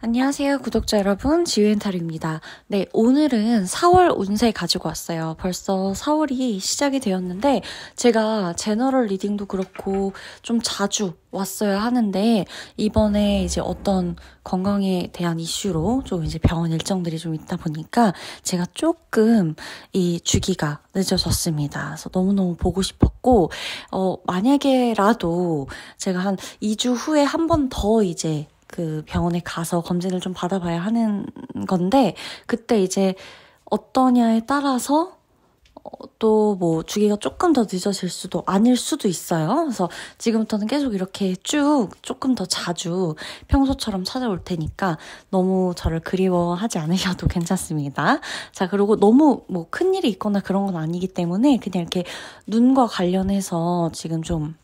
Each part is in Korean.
안녕하세요, 구독자 여러분. 지유엔타르입니다. 네, 오늘은 4월 운세 가지고 왔어요. 벌써 4월이 시작이 되었는데, 제가 제너럴 리딩도 그렇고, 좀 자주 왔어야 하는데, 이번에 이제 어떤 건강에 대한 이슈로 좀 이제 병원 일정들이 좀 있다 보니까, 제가 조금 이 주기가 늦어졌습니다. 그래서 너무너무 보고 싶었고, 만약에라도 제가 한 2주 후에 한 번 더 이제 그 병원에 가서 검진을 좀 받아봐야 하는 건데, 그때 이제 어떠냐에 따라서 또 뭐 주기가 조금 더 늦어질 수도 아닐 수도 있어요. 그래서 지금부터는 계속 이렇게 쭉 조금 더 자주 평소처럼 찾아올 테니까 너무 저를 그리워하지 않으셔도 괜찮습니다. 자, 그리고 너무 뭐 큰일이 있거나 그런 건 아니기 때문에 그냥 이렇게 눈과 관련해서 지금 좀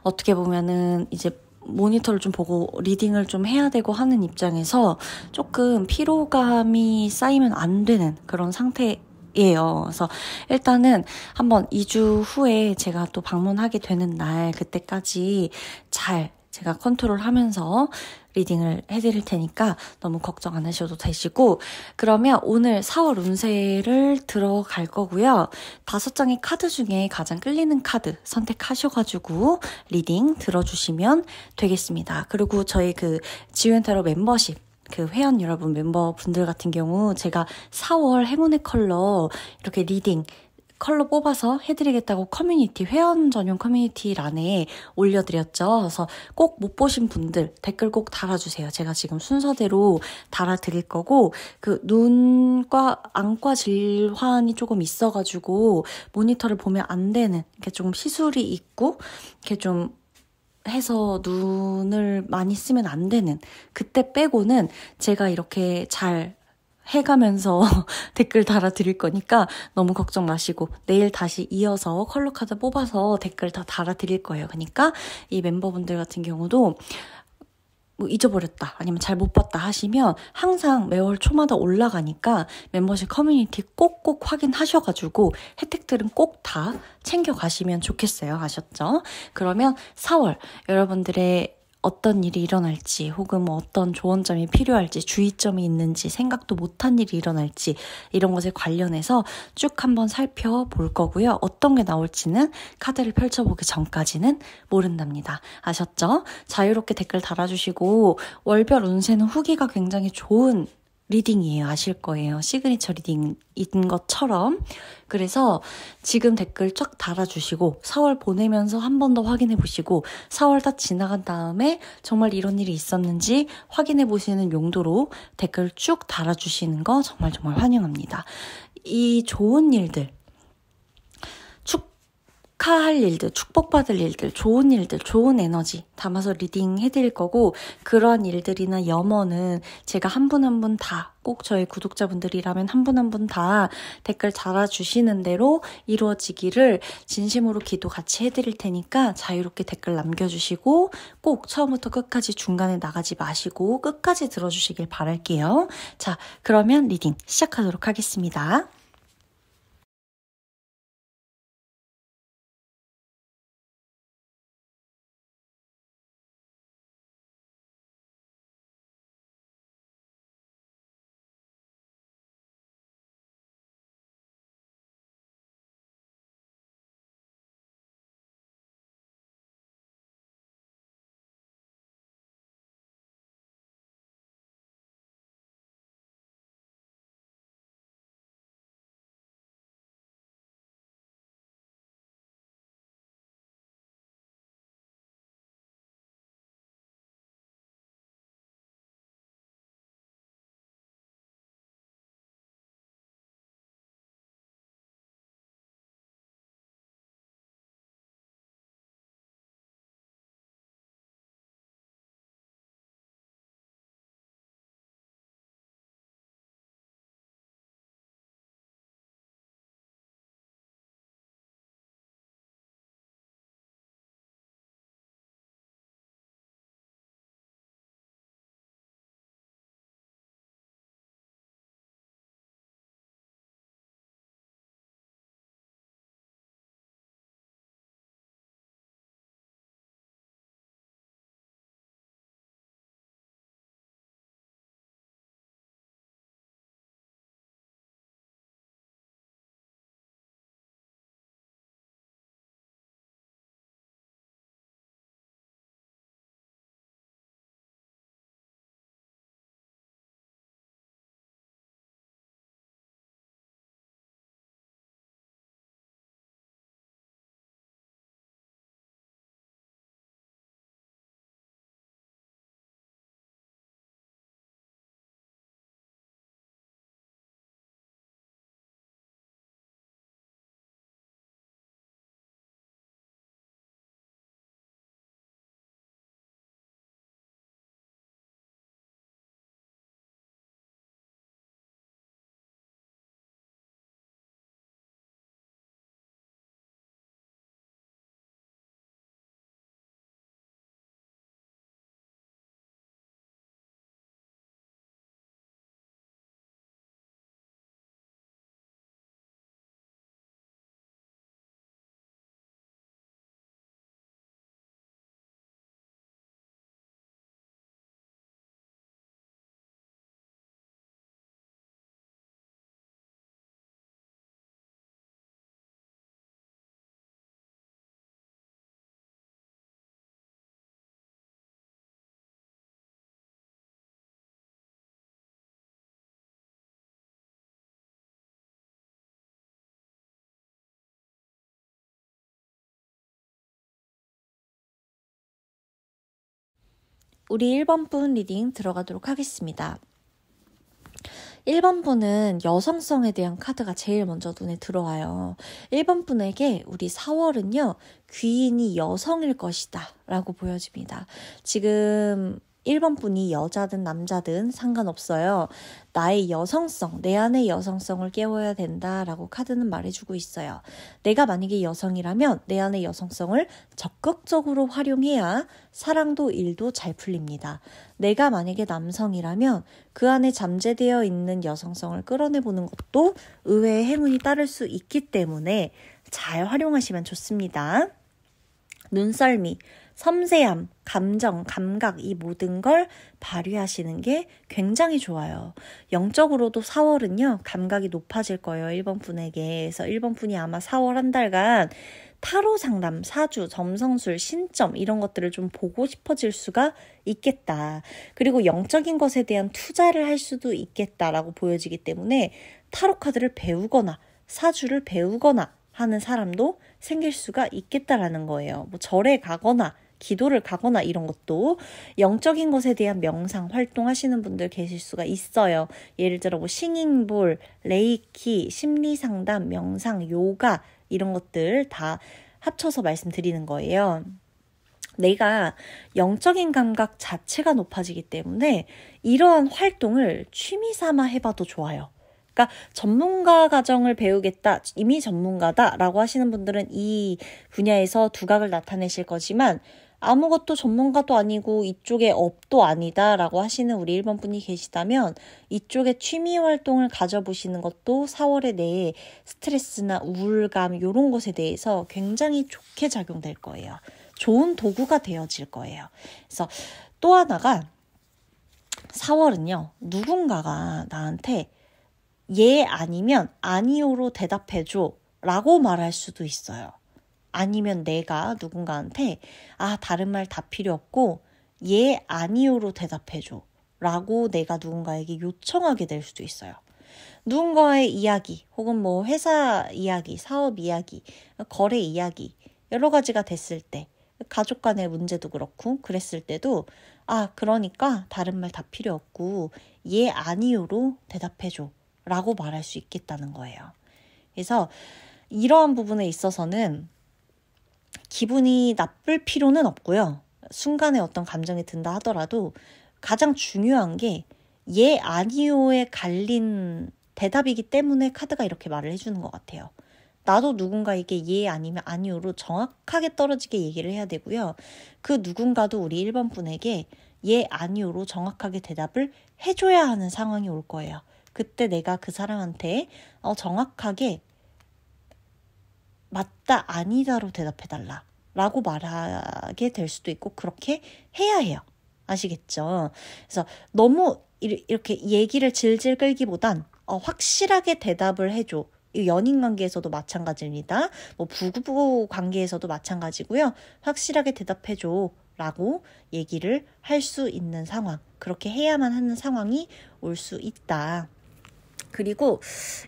어떻게 보면은 이제 모니터를 좀 보고 리딩을 좀 해야 되고 하는 입장에서 조금 피로감이 쌓이면 안 되는 그런 상태예요. 그래서 일단은 한번 2주 후에 제가 또 방문하게 되는 날 그때까지 잘 제가 컨트롤하면서 리딩을 해드릴 테니까 너무 걱정 안 하셔도 되시고, 그러면 오늘 4월 운세를 들어갈 거고요. 5장의 카드 중에 가장 끌리는 카드 선택하셔가지고 리딩 들어주시면 되겠습니다. 그리고 저희 그 지유엔타로 멤버십 그 회원 여러분 멤버분들 같은 경우 제가 4월 행운의 컬러 이렇게 리딩 컬러 뽑아서 해드리겠다고 커뮤니티, 회원 전용 커뮤니티란에 올려드렸죠. 그래서 꼭 못 보신 분들 댓글 꼭 달아주세요. 제가 지금 순서대로 달아드릴 거고, 그 눈과 안과 질환이 조금 있어가지고 모니터를 보면 안 되는, 이렇게 좀 시술이 있고, 이렇게 좀 해서 눈을 많이 쓰면 안 되는 그때 빼고는 제가 이렇게 잘 해가면서 댓글 달아드릴 거니까 너무 걱정 마시고 내일 다시 이어서 컬러 카드 뽑아서 댓글 다 달아드릴 거예요. 그러니까 이 멤버분들 같은 경우도 뭐 잊어버렸다 아니면 잘 못 봤다 하시면 항상 매월 초마다 올라가니까 멤버십 커뮤니티 꼭꼭 확인하셔가지고 혜택들은 꼭 다 챙겨가시면 좋겠어요. 아셨죠? 그러면 4월 여러분들의 어떤 일이 일어날지 혹은 뭐 어떤 조언점이 필요할지 주의점이 있는지 생각도 못한 일이 일어날지 이런 것에 관련해서 쭉 한번 살펴볼 거고요. 어떤 게 나올지는 카드를 펼쳐보기 전까지는 모른답니다. 아셨죠? 자유롭게 댓글 달아주시고 월별 운세는 후기가 굉장히 좋은 리딩이에요. 아실 거예요. 시그니처 리딩인 것처럼. 그래서 지금 댓글 쫙 달아주시고 4월 보내면서 한 번 더 확인해 보시고 4월 다 지나간 다음에 정말 이런 일이 있었는지 확인해 보시는 용도로 댓글 쭉 달아주시는 거 정말 정말 환영합니다. 이 좋은 일들, 축하할 일들, 축복받을 일들, 좋은 일들, 좋은 에너지 담아서 리딩 해드릴 거고, 그러한 일들이나 염원은 제가 한 분 한 분 다, 꼭 저희 구독자분들이라면 한 분 한 분 다 댓글 달아주시는 대로 이루어지기를 진심으로 기도 같이 해드릴 테니까 자유롭게 댓글 남겨주시고 꼭 처음부터 끝까지 중간에 나가지 마시고 끝까지 들어주시길 바랄게요. 자, 그러면 리딩 시작하도록 하겠습니다. 우리 1번 분 리딩 들어가도록 하겠습니다. 1번 분은 여성성에 대한 카드가 제일 먼저 눈에 들어와요. 1번 분에게 우리 4월은요, 귀인이 여성일 것이다 라고 보여집니다. 지금 1번 분이 여자든 남자든 상관없어요. 나의 여성성, 내 안의 여성성을 깨워야 된다라고 카드는 말해주고 있어요. 내가 만약에 여성이라면 내 안의 여성성을 적극적으로 활용해야 사랑도 일도 잘 풀립니다. 내가 만약에 남성이라면 그 안에 잠재되어 있는 여성성을 끌어내보는 것도 의외의 행운이 따를 수 있기 때문에 잘 활용하시면 좋습니다. 눈썰미, 섬세함, 감정, 감각 이 모든 걸 발휘하시는 게 굉장히 좋아요. 영적으로도 4월은요. 감각이 높아질 거예요. 1번 분에게. 그래서 1번 분이 아마 4월 한 달간 타로 상담, 사주, 점성술, 신점 이런 것들을 좀 보고 싶어질 수가 있겠다. 그리고 영적인 것에 대한 투자를 할 수도 있겠다라고 보여지기 때문에 타로 카드를 배우거나 사주를 배우거나 하는 사람도 생길 수가 있겠다라는 거예요. 뭐 절에 가거나 기도를 가거나 이런 것도 영적인 것에 대한 명상 활동하시는 분들 계실 수가 있어요. 예를 들어 뭐 싱잉볼, 레이키, 심리상담, 명상, 요가 이런 것들 다 합쳐서 말씀드리는 거예요. 내가 영적인 감각 자체가 높아지기 때문에 이러한 활동을 취미 삼아 해봐도 좋아요. 그러니까 전문가 과정을 배우겠다, 이미 전문가다라고 하시는 분들은 이 분야에서 두각을 나타내실 거지만 아무것도 전문가도 아니고 이쪽에 업도 아니다라고 하시는 우리 1번 분이 계시다면 이쪽에 취미 활동을 가져보시는 것도 4월에 내 스트레스나 우울감 이런 것에 대해서 굉장히 좋게 작용될 거예요. 좋은 도구가 되어질 거예요. 그래서 또 하나가 4월은요. 누군가가 나한테 예 아니면 아니요로 대답해줘 라고 말할 수도 있어요. 아니면 내가 누군가한테 다른 말 다 필요 없고 예 아니요로 대답해줘 라고 내가 누군가에게 요청하게 될 수도 있어요. 누군가의 이야기 혹은 뭐 회사 이야기, 사업 이야기, 거래 이야기 여러 가지가 됐을 때 가족 간의 문제도 그렇고 그랬을 때도 그러니까 다른 말 다 필요 없고 예 아니요로 대답해줘 라고 말할 수 있겠다는 거예요. 그래서 이러한 부분에 있어서는 기분이 나쁠 필요는 없고요. 순간에 어떤 감정이 든다 하더라도 가장 중요한 게 예, 아니요에 갈린 대답이기 때문에 카드가 이렇게 말을 해주는 것 같아요. 나도 누군가에게 예 아니면 아니요로 정확하게 떨어지게 얘기를 해야 되고요. 그 누군가도 우리 1번 분에게 예, 아니요로 정확하게 대답을 해줘야 하는 상황이 올 거예요. 그때 내가 그 사람한테 정확하게 맞다, 아니다로 대답해달라 라고 말하게 될 수도 있고 그렇게 해야 해요. 아시겠죠? 그래서 너무 이렇게 얘기를 질질 끌기보단 확실하게 대답을 해줘. 연인 관계에서도 마찬가지입니다. 뭐 부부 관계에서도 마찬가지고요. 확실하게 대답해줘 라고 얘기를 할 수 있는 상황. 그렇게 해야만 하는 상황이 올 수 있다. 그리고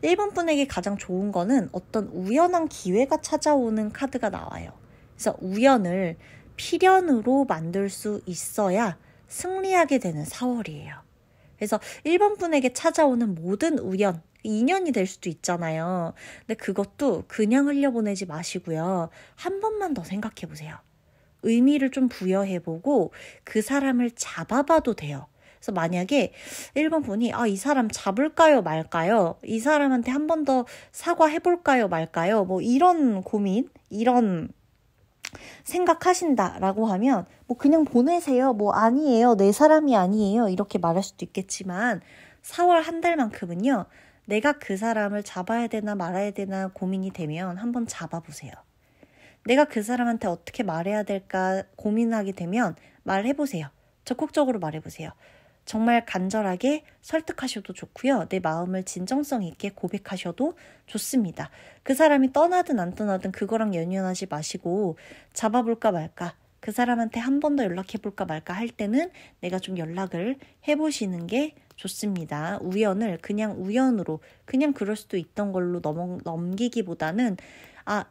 1번 분에게 가장 좋은 거는 어떤 우연한 기회가 찾아오는 카드가 나와요. 그래서 우연을 필연으로 만들 수 있어야 승리하게 되는 4월이에요. 그래서 1번 분에게 찾아오는 모든 우연, 인연이 될 수도 있잖아요. 근데 그것도 그냥 흘려보내지 마시고요. 한 번만 더 생각해 보세요. 의미를 좀 부여해보고 그 사람을 잡아봐도 돼요. 그래서 만약에 1번 분이 이 사람 잡을까요 말까요? 이 사람한테 한 번 더 사과해볼까요 말까요? 뭐 이런 고민, 이런 생각하신다라고 하면 뭐 그냥 보내세요. 뭐 아니에요. 내 사람이 아니에요. 이렇게 말할 수도 있겠지만 4월 한 달만큼은요. 내가 그 사람을 잡아야 되나 말아야 되나 고민이 되면 한번 잡아보세요. 내가 그 사람한테 어떻게 말해야 될까 고민하게 되면 말해보세요. 적극적으로 말해보세요. 정말 간절하게 설득하셔도 좋고요. 내 마음을 진정성 있게 고백하셔도 좋습니다. 그 사람이 떠나든 안 떠나든 그거랑 연연하지 마시고 잡아볼까 말까, 그 사람한테 한 번 더 연락해볼까 말까 할 때는 내가 좀 연락을 해보시는 게 좋습니다. 우연을 그냥 우연으로 그냥 그럴 수도 있던 걸로 넘기기보다는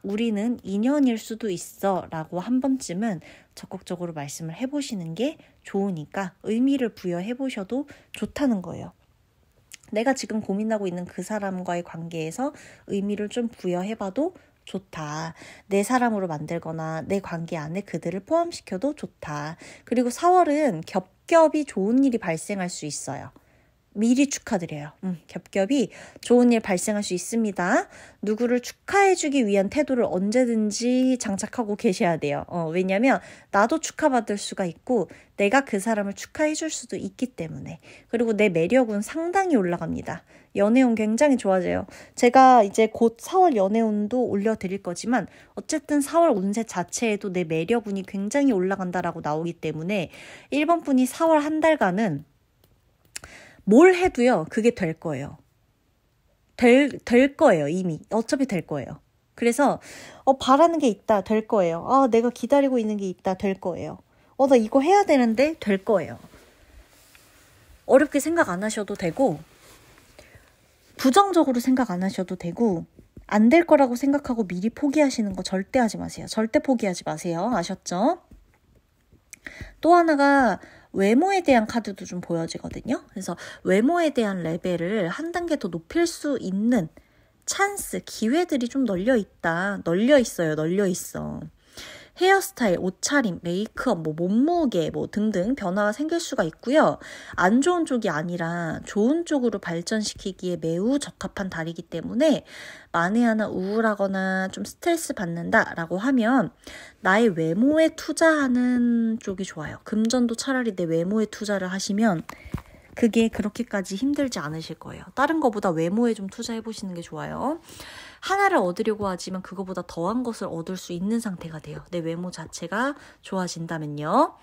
우리는 인연일 수도 있어 라고 한 번쯤은 적극적으로 말씀을 해보시는 게 좋으니까 의미를 부여해보셔도 좋다는 거예요. 내가 지금 고민하고 있는 그 사람과의 관계에서 의미를 좀 부여해봐도 좋다. 내 사람으로 만들거나 내 관계 안에 그들을 포함시켜도 좋다. 그리고 4월은 겹겹이 좋은 일이 발생할 수 있어요. 미리 축하드려요. 겹겹이 좋은 일 발생할 수 있습니다. 누구를 축하해주기 위한 태도를 언제든지 장착하고 계셔야 돼요. 왜냐면 나도 축하받을 수가 있고 내가 그 사람을 축하해줄 수도 있기 때문에. 그리고 내 매력은 상당히 올라갑니다. 연애운 굉장히 좋아져요. 제가 이제 곧 4월 연애운도 올려드릴 거지만 어쨌든 4월 운세 자체에도 내 매력운이 굉장히 올라간다라고 나오기 때문에 1번 분이 4월 한 달간은 뭘 해도요, 그게 될 거예요. 될 거예요, 이미. 어차피 될 거예요. 그래서, 바라는 게 있다, 될 거예요. 내가 기다리고 있는 게 있다, 될 거예요. 나 이거 해야 되는데, 될 거예요. 어렵게 생각 안 하셔도 되고, 부정적으로 생각 안 하셔도 되고, 안 될 거라고 생각하고 미리 포기하시는 거 절대 하지 마세요. 절대 포기하지 마세요. 아셨죠? 또 하나가, 외모에 대한 카드도 좀 보여지거든요. 그래서 외모에 대한 레벨을 한 단계 더 높일 수 있는 찬스, 기회들이 좀 널려 있어. 헤어스타일, 옷차림, 메이크업, 몸무게 등등 변화가 생길 수가 있고요. 안 좋은 쪽이 아니라 좋은 쪽으로 발전시키기에 매우 적합한 달이기 때문에 만에 하나 우울하거나 좀 스트레스 받는다라고 하면 나의 외모에 투자하는 쪽이 좋아요. 금전도 차라리 내 외모에 투자를 하시면 그게 그렇게까지 힘들지 않으실 거예요. 다른 거보다 외모에 좀 투자해보시는 게 좋아요. 하나를 얻으려고 하지만 그거보다 더한 것을 얻을 수 있는 상태가 돼요. 내 외모 자체가 좋아진다면요.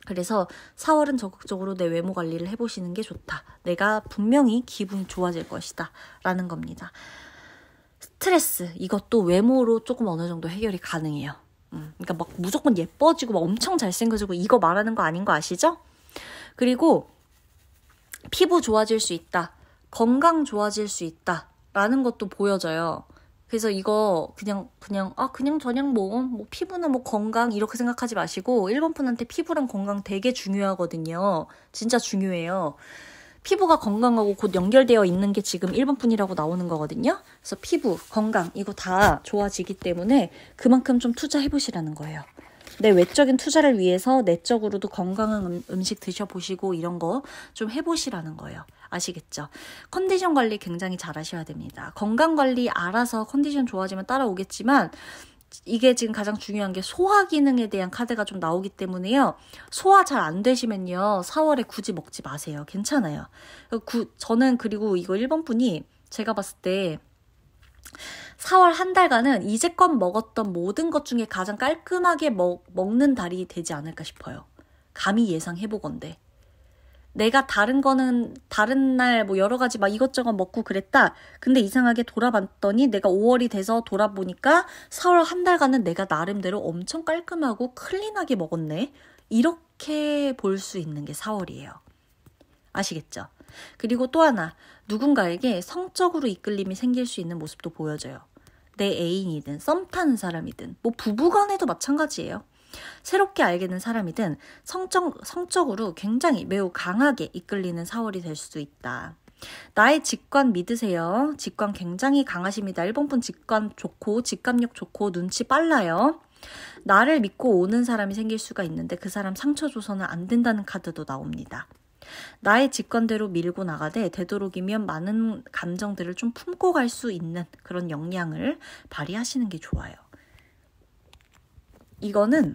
그래서 4월은 적극적으로 내 외모 관리를 해보시는 게 좋다. 내가 분명히 기분이 좋아질 것이다. 라는 겁니다. 스트레스, 이것도 외모로 조금 어느 정도 해결이 가능해요. 그러니까 막 무조건 예뻐지고 막 엄청 잘생겨지고 이거 말하는 거 아닌 거 아시죠? 그리고 피부 좋아질 수 있다. 건강 좋아질 수 있다. 라는 것도 보여져요. 그래서 이거 그냥 피부나 건강 이렇게 생각하지 마시고 1번 분한테 피부랑 건강 되게 중요하거든요. 진짜 중요해요. 피부가 건강하고 곧 연결되어 있는 게 지금 1번 분이라고 나오는 거거든요. 그래서 피부, 건강 이거 다 좋아지기 때문에 그만큼 좀 투자해보시라는 거예요. 내 외적인 투자를 위해서 내적으로도 건강한 음식 드셔보시고 이런 거 좀 해보시라는 거예요. 아시겠죠? 컨디션 관리 굉장히 잘 하셔야 됩니다. 건강 관리 알아서 컨디션 좋아지면 따라오겠지만 이게 지금 가장 중요한 게 소화 기능에 대한 카드가 좀 나오기 때문에요. 소화 잘 안 되시면요. 4월에 굳이 먹지 마세요. 괜찮아요. 저는 그리고 이거 1번 분이 제가 봤을 때 4월 한 달간은 이제껏 먹었던 모든 것 중에 가장 깔끔하게 먹는 달이 되지 않을까 싶어요. 감히 예상해보건대. 내가 다른 거는 다른 날 여러 가지 막 이것저것 먹고 그랬다. 근데 이상하게 돌아봤더니 내가 5월이 돼서 돌아보니까 4월 한 달간은 내가 나름대로 엄청 깔끔하고 클린하게 먹었네. 이렇게 볼 수 있는 게 4월이에요. 아시겠죠? 그리고 또 하나, 누군가에게 성적으로 이끌림이 생길 수 있는 모습도 보여져요. 내 애인이든 썸 타는 사람이든 부부간에도 마찬가지예요. 새롭게 알게 된 사람이든 성적으로 굉장히 매우 강하게 이끌리는 4월이 될 수도 있다. 나의 직관 믿으세요. 직관 굉장히 강하십니다. 1번 분 직관 좋고 직감력 좋고 눈치 빨라요. 나를 믿고 오는 사람이 생길 수가 있는데 그 사람 상처 줘서는 안 된다는 카드도 나옵니다. 나의 직관대로 밀고 나가되 되도록이면 많은 감정들을 좀 품고 갈 수 있는 그런 역량을 발휘하시는 게 좋아요. 이거는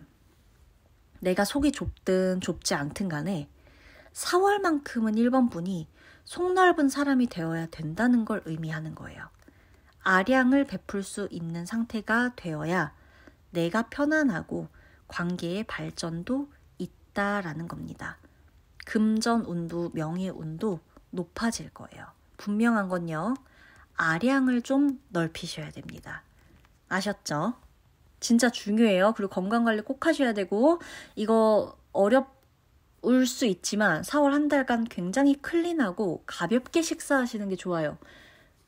내가 속이 좁든 좁지 않든 간에 4월만큼은 1번 분이 속 넓은 사람이 되어야 된다는 걸 의미하는 거예요. 아량을 베풀 수 있는 상태가 되어야 내가 편안하고 관계의 발전도 있다라는 겁니다. 금전운도 명예운도 높아질 거예요. 분명한 건요. 아량을 좀 넓히셔야 됩니다. 아셨죠? 진짜 중요해요. 그리고 건강관리 꼭 하셔야 되고 이거 어려울 수 있지만 4월 한 달간 굉장히 클린하고 가볍게 식사하시는 게 좋아요.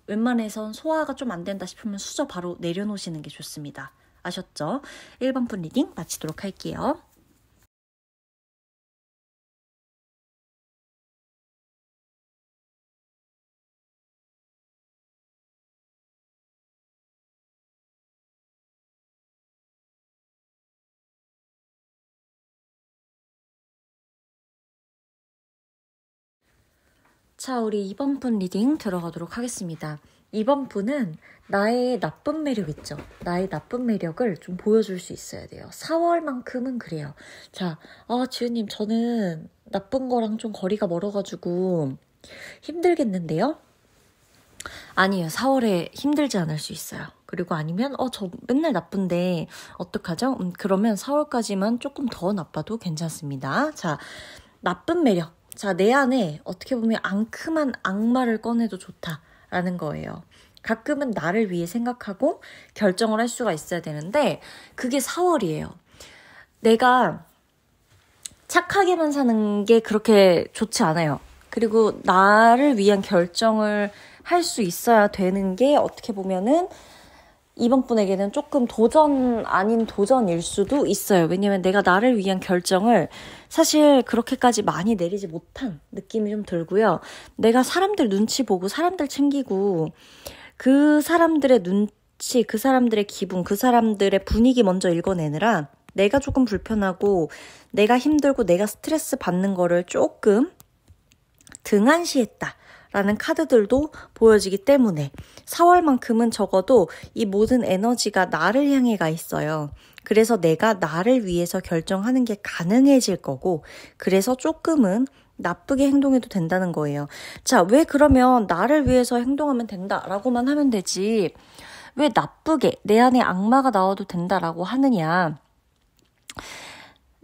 웬만해선 소화가 좀 안 된다 싶으면 수저 바로 내려놓으시는 게 좋습니다. 아셨죠? 1번 분 리딩 마치도록 할게요. 자, 우리 2번 분 리딩 들어가도록 하겠습니다. 2번 분은 나의 나쁜 매력 있죠? 나의 나쁜 매력을 좀 보여줄 수 있어야 돼요. 4월만큼은 그래요. 자, 지우님, 저는 나쁜 거랑 좀 거리가 멀어가지고 힘들겠는데요? 아니에요. 4월에 힘들지 않을 수 있어요. 그리고 아니면 저 맨날 나쁜데 어떡하죠? 그러면 4월까지만 조금 더 나빠도 괜찮습니다. 자, 나쁜 매력. 자, 내 안에 어떻게 보면 앙큼한 악마를 꺼내도 좋다라는 거예요. 가끔은 나를 위해 생각하고 결정을 할 수가 있어야 되는데 그게 4월이에요. 내가 착하게만 사는 게 그렇게 좋지 않아요. 그리고 나를 위한 결정을 할 수 있어야 되는 게 어떻게 보면은 이번 분에게는 조금 도전 아닌 도전일 수도 있어요. 왜냐면 내가 나를 위한 결정을 사실 그렇게까지 많이 내리지 못한 느낌이 좀 들고요. 내가 사람들 눈치 보고 사람들 챙기고 그 사람들의 눈치, 그 사람들의 기분, 그 사람들의 분위기 먼저 읽어내느라 내가 조금 불편하고 내가 힘들고 내가 스트레스 받는 거를 조금 등한시했다. 라는 카드들도 보여지기 때문에 4월만큼은 적어도 이 모든 에너지가 나를 향해 가 있어요. 그래서 내가 나를 위해서 결정하는 게 가능해질 거고 그래서 조금은 나쁘게 행동해도 된다는 거예요. 자, 왜 그러면 나를 위해서 행동하면 된다라고만 하면 되지 왜 나쁘게 내 안에 악마가 나와도 된다라고 하느냐.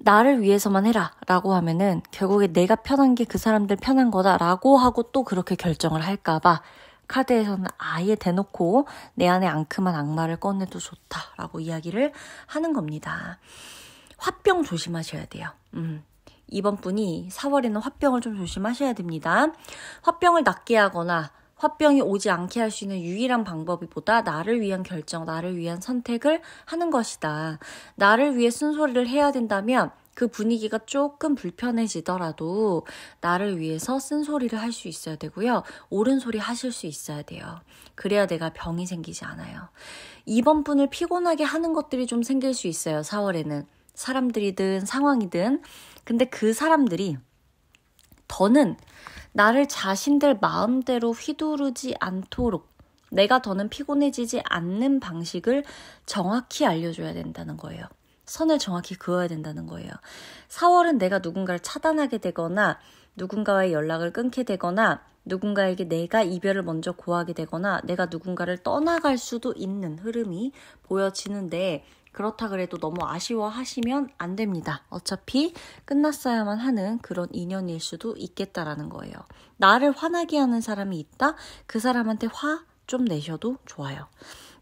나를 위해서만 해라 라고 하면은 결국에 내가 편한 게 그 사람들 편한 거다 라고 하고 또 그렇게 결정을 할까봐 카드에서는 아예 대놓고 내 안에 앙큼한 악마를 꺼내도 좋다라고 이야기를 하는 겁니다. 화병 조심하셔야 돼요. 이번 분이 4월에는 화병을 좀 조심하셔야 됩니다. 화병을 낫게 하거나 화병이 오지 않게 할 수 있는 유일한 방법이 보다 나를 위한 결정, 나를 위한 선택을 하는 것이다. 나를 위해 쓴소리를 해야 된다면 그 분위기가 조금 불편해지더라도 나를 위해서 쓴소리를 할 수 있어야 되고요. 옳은 소리 하실 수 있어야 돼요. 그래야 내가 병이 생기지 않아요. 이번 분을 피곤하게 하는 것들이 좀 생길 수 있어요. 4월에는. 사람들이든 상황이든. 근데 그 사람들이 더는 나를 자신들 마음대로 휘두르지 않도록 내가 더는 피곤해지지 않는 방식을 정확히 알려줘야 된다는 거예요. 선을 정확히 그어야 된다는 거예요. 4월은 내가 누군가를 차단하게 되거나 누군가와의 연락을 끊게 되거나 누군가에게 내가 이별을 먼저 고하게 되거나 내가 누군가를 떠나갈 수도 있는 흐름이 보여지는데 그렇다 그래도 너무 아쉬워하시면 안 됩니다. 어차피 끝났어야만 하는 그런 인연일 수도 있겠다라는 거예요. 나를 화나게 하는 사람이 있다? 그 사람한테 화 좀 내셔도 좋아요.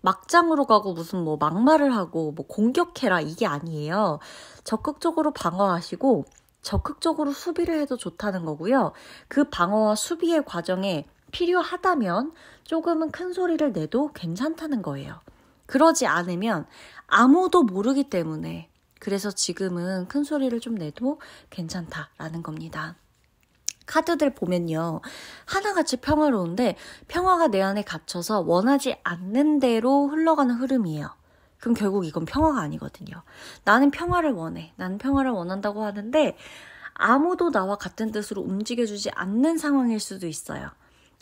막장으로 가고 무슨 뭐 막말을 하고 뭐 공격해라 이게 아니에요. 적극적으로 방어하시고 적극적으로 수비를 해도 좋다는 거고요. 그 방어와 수비의 과정에 필요하다면 조금은 큰 소리를 내도 괜찮다는 거예요. 그러지 않으면 아무도 모르기 때문에 그래서 지금은 큰 소리를 좀 내도 괜찮다라는 겁니다. 카드들 보면요. 하나같이 평화로운데 평화가 내 안에 갇혀서 원하지 않는 대로 흘러가는 흐름이에요. 그럼 결국 이건 평화가 아니거든요. 나는 평화를 원해. 나는 평화를 원한다고 하는데 아무도 나와 같은 뜻으로 움직여주지 않는 상황일 수도 있어요.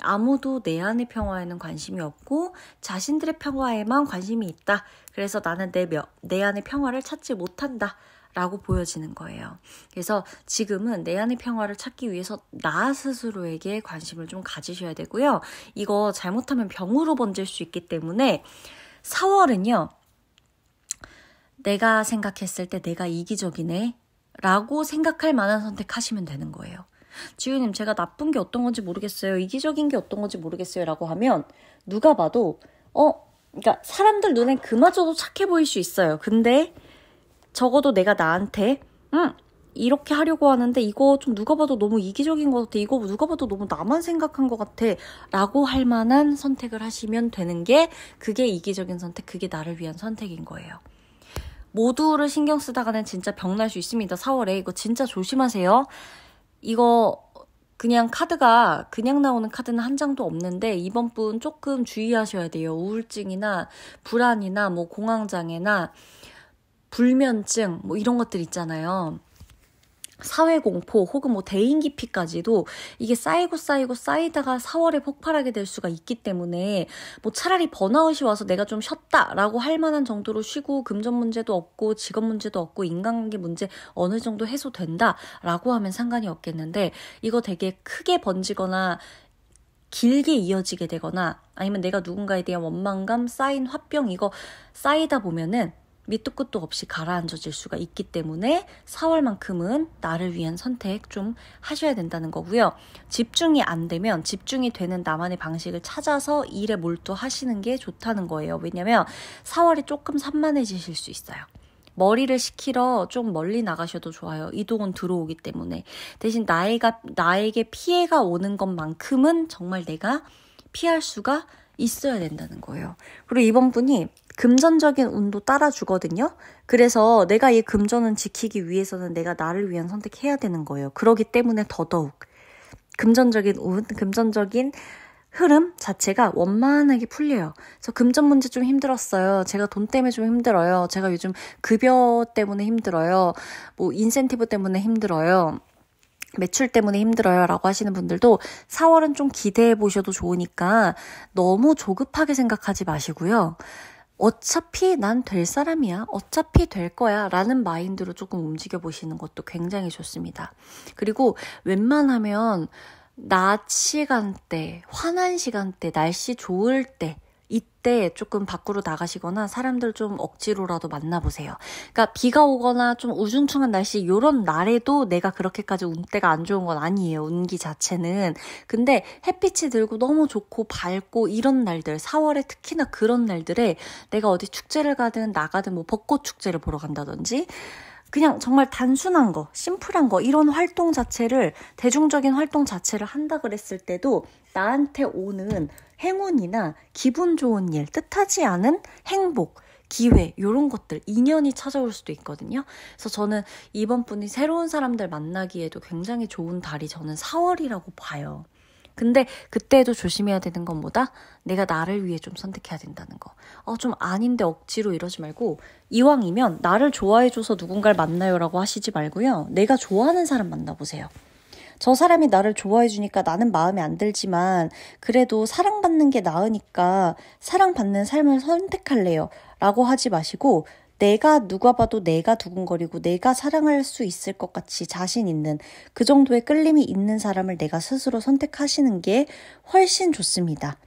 아무도 내 안의 평화에는 관심이 없고 자신들의 평화에만 관심이 있다. 그래서 나는 내 안의 평화를 찾지 못한다. 라고 보여지는 거예요. 그래서 지금은 내 안의 평화를 찾기 위해서 나 스스로에게 관심을 좀 가지셔야 되고요. 이거 잘못하면 병으로 번질 수 있기 때문에 4월은요. 내가 생각했을 때 내가 이기적이네 라고 생각할 만한 선택하시면 되는 거예요. 지우님 제가 나쁜 게 어떤 건지 모르겠어요. 이기적인 게 어떤 건지 모르겠어요. 라고 하면 누가 봐도 그러니까 사람들 눈엔 그마저도 착해 보일 수 있어요. 근데 적어도 내가 나한테 이렇게 하려고 하는데 이거 좀 누가 봐도 너무 이기적인 것 같아. 이거 누가 봐도 너무 나만 생각한 것 같아. 라고 할 만한 선택을 하시면 되는 게 그게 이기적인 선택, 그게 나를 위한 선택인 거예요. 모두를 신경 쓰다가는 진짜 병날 수 있습니다. 4월에 이거 진짜 조심하세요. 이거 그냥 카드가 그냥 나오는 카드는 한 장도 없는데 이번 분 조금 주의하셔야 돼요. 우울증이나 불안이나 뭐 공황장애나 불면증 뭐 이런 것들 있잖아요. 사회공포 혹은 뭐 대인기피까지도 이게 쌓이다가 4월에 폭발하게 될 수가 있기 때문에 뭐 차라리 번아웃이 와서 내가 좀 쉬었다라고 할 만한 정도로 쉬고 금전 문제도 없고 직업 문제도 없고 인간관계 문제 어느 정도 해소된다라고 하면 상관이 없겠는데 이거 되게 크게 번지거나 길게 이어지게 되거나 아니면 내가 누군가에 대한 원망감, 쌓인 화병 이거 쌓이다 보면은 밑도 끝도 없이 가라앉아질 수가 있기 때문에 4월만큼은 나를 위한 선택 좀 하셔야 된다는 거고요. 집중이 안 되면 집중이 되는 나만의 방식을 찾아서 일에 몰두하시는 게 좋다는 거예요. 왜냐면 4월이 조금 산만해지실 수 있어요. 머리를 식히러 좀 멀리 나가셔도 좋아요. 이동은 들어오기 때문에. 대신 나에게 피해가 오는 것만큼은 정말 내가 피할 수가 있어야 된다는 거예요. 그리고 이번 분이 금전적인 운도 따라주거든요. 그래서 내가 이 금전은 지키기 위해서는 내가 나를 위한 선택해야 되는 거예요. 그렇기 때문에 더더욱 금전적인 운, 금전적인 흐름 자체가 원만하게 풀려요. 그래서 금전 문제 좀 힘들었어요. 제가 돈 때문에 좀 힘들어요. 제가 요즘 급여 때문에 힘들어요. 뭐 인센티브 때문에 힘들어요. 매출 때문에 힘들어요 라고 하시는 분들도 4월은 좀 기대해 보셔도 좋으니까 너무 조급하게 생각하지 마시고요. 어차피 난 될 사람이야. 어차피 될 거야. 라는 마인드로 조금 움직여 보시는 것도 굉장히 좋습니다. 그리고 웬만하면 낮 시간대, 환한 시간대, 날씨 좋을 때 이때 조금 밖으로 나가시거나 사람들 좀 억지로라도 만나보세요. 그러니까 비가 오거나 좀 우중충한 날씨 이런 날에도 내가 그렇게까지 운때가 안 좋은 건 아니에요. 운기 자체는. 근데 햇빛이 들고 너무 좋고 밝고 이런 날들 4월에 특히나 그런 날들에 내가 어디 축제를 가든 나가든 뭐 벚꽃 축제를 보러 간다든지 그냥 정말 단순한 거, 심플한 거, 이런 활동 자체를, 대중적인 활동 자체를 한다 그랬을 때도 나한테 오는 행운이나 기분 좋은 일, 뜻하지 않은 행복, 기회, 이런 것들, 인연이 찾아올 수도 있거든요. 그래서 저는 이번 분이 새로운 사람들 만나기에도 굉장히 좋은 달이 저는 4월이라고 봐요. 근데 그때도 조심해야 되는 건 뭐다? 내가 나를 위해 좀 선택해야 된다는 거. 좀 아닌데 억지로 이러지 말고 이왕이면 나를 좋아해줘서 누군가를 만나요라고 하시지 말고요. 내가 좋아하는 사람 만나보세요. 저 사람이 나를 좋아해주니까 나는 마음에 안 들지만 그래도 사랑받는 게 나으니까 사랑받는 삶을 선택할래요. 라고 하지 마시고 내가 누가 봐도 내가 두근거리고 내가 사랑할 수 있을 것 같이 자신 있는 그 정도의 끌림이 있는 사람을 내가 스스로 선택하시는 게 훨씬 좋습니다.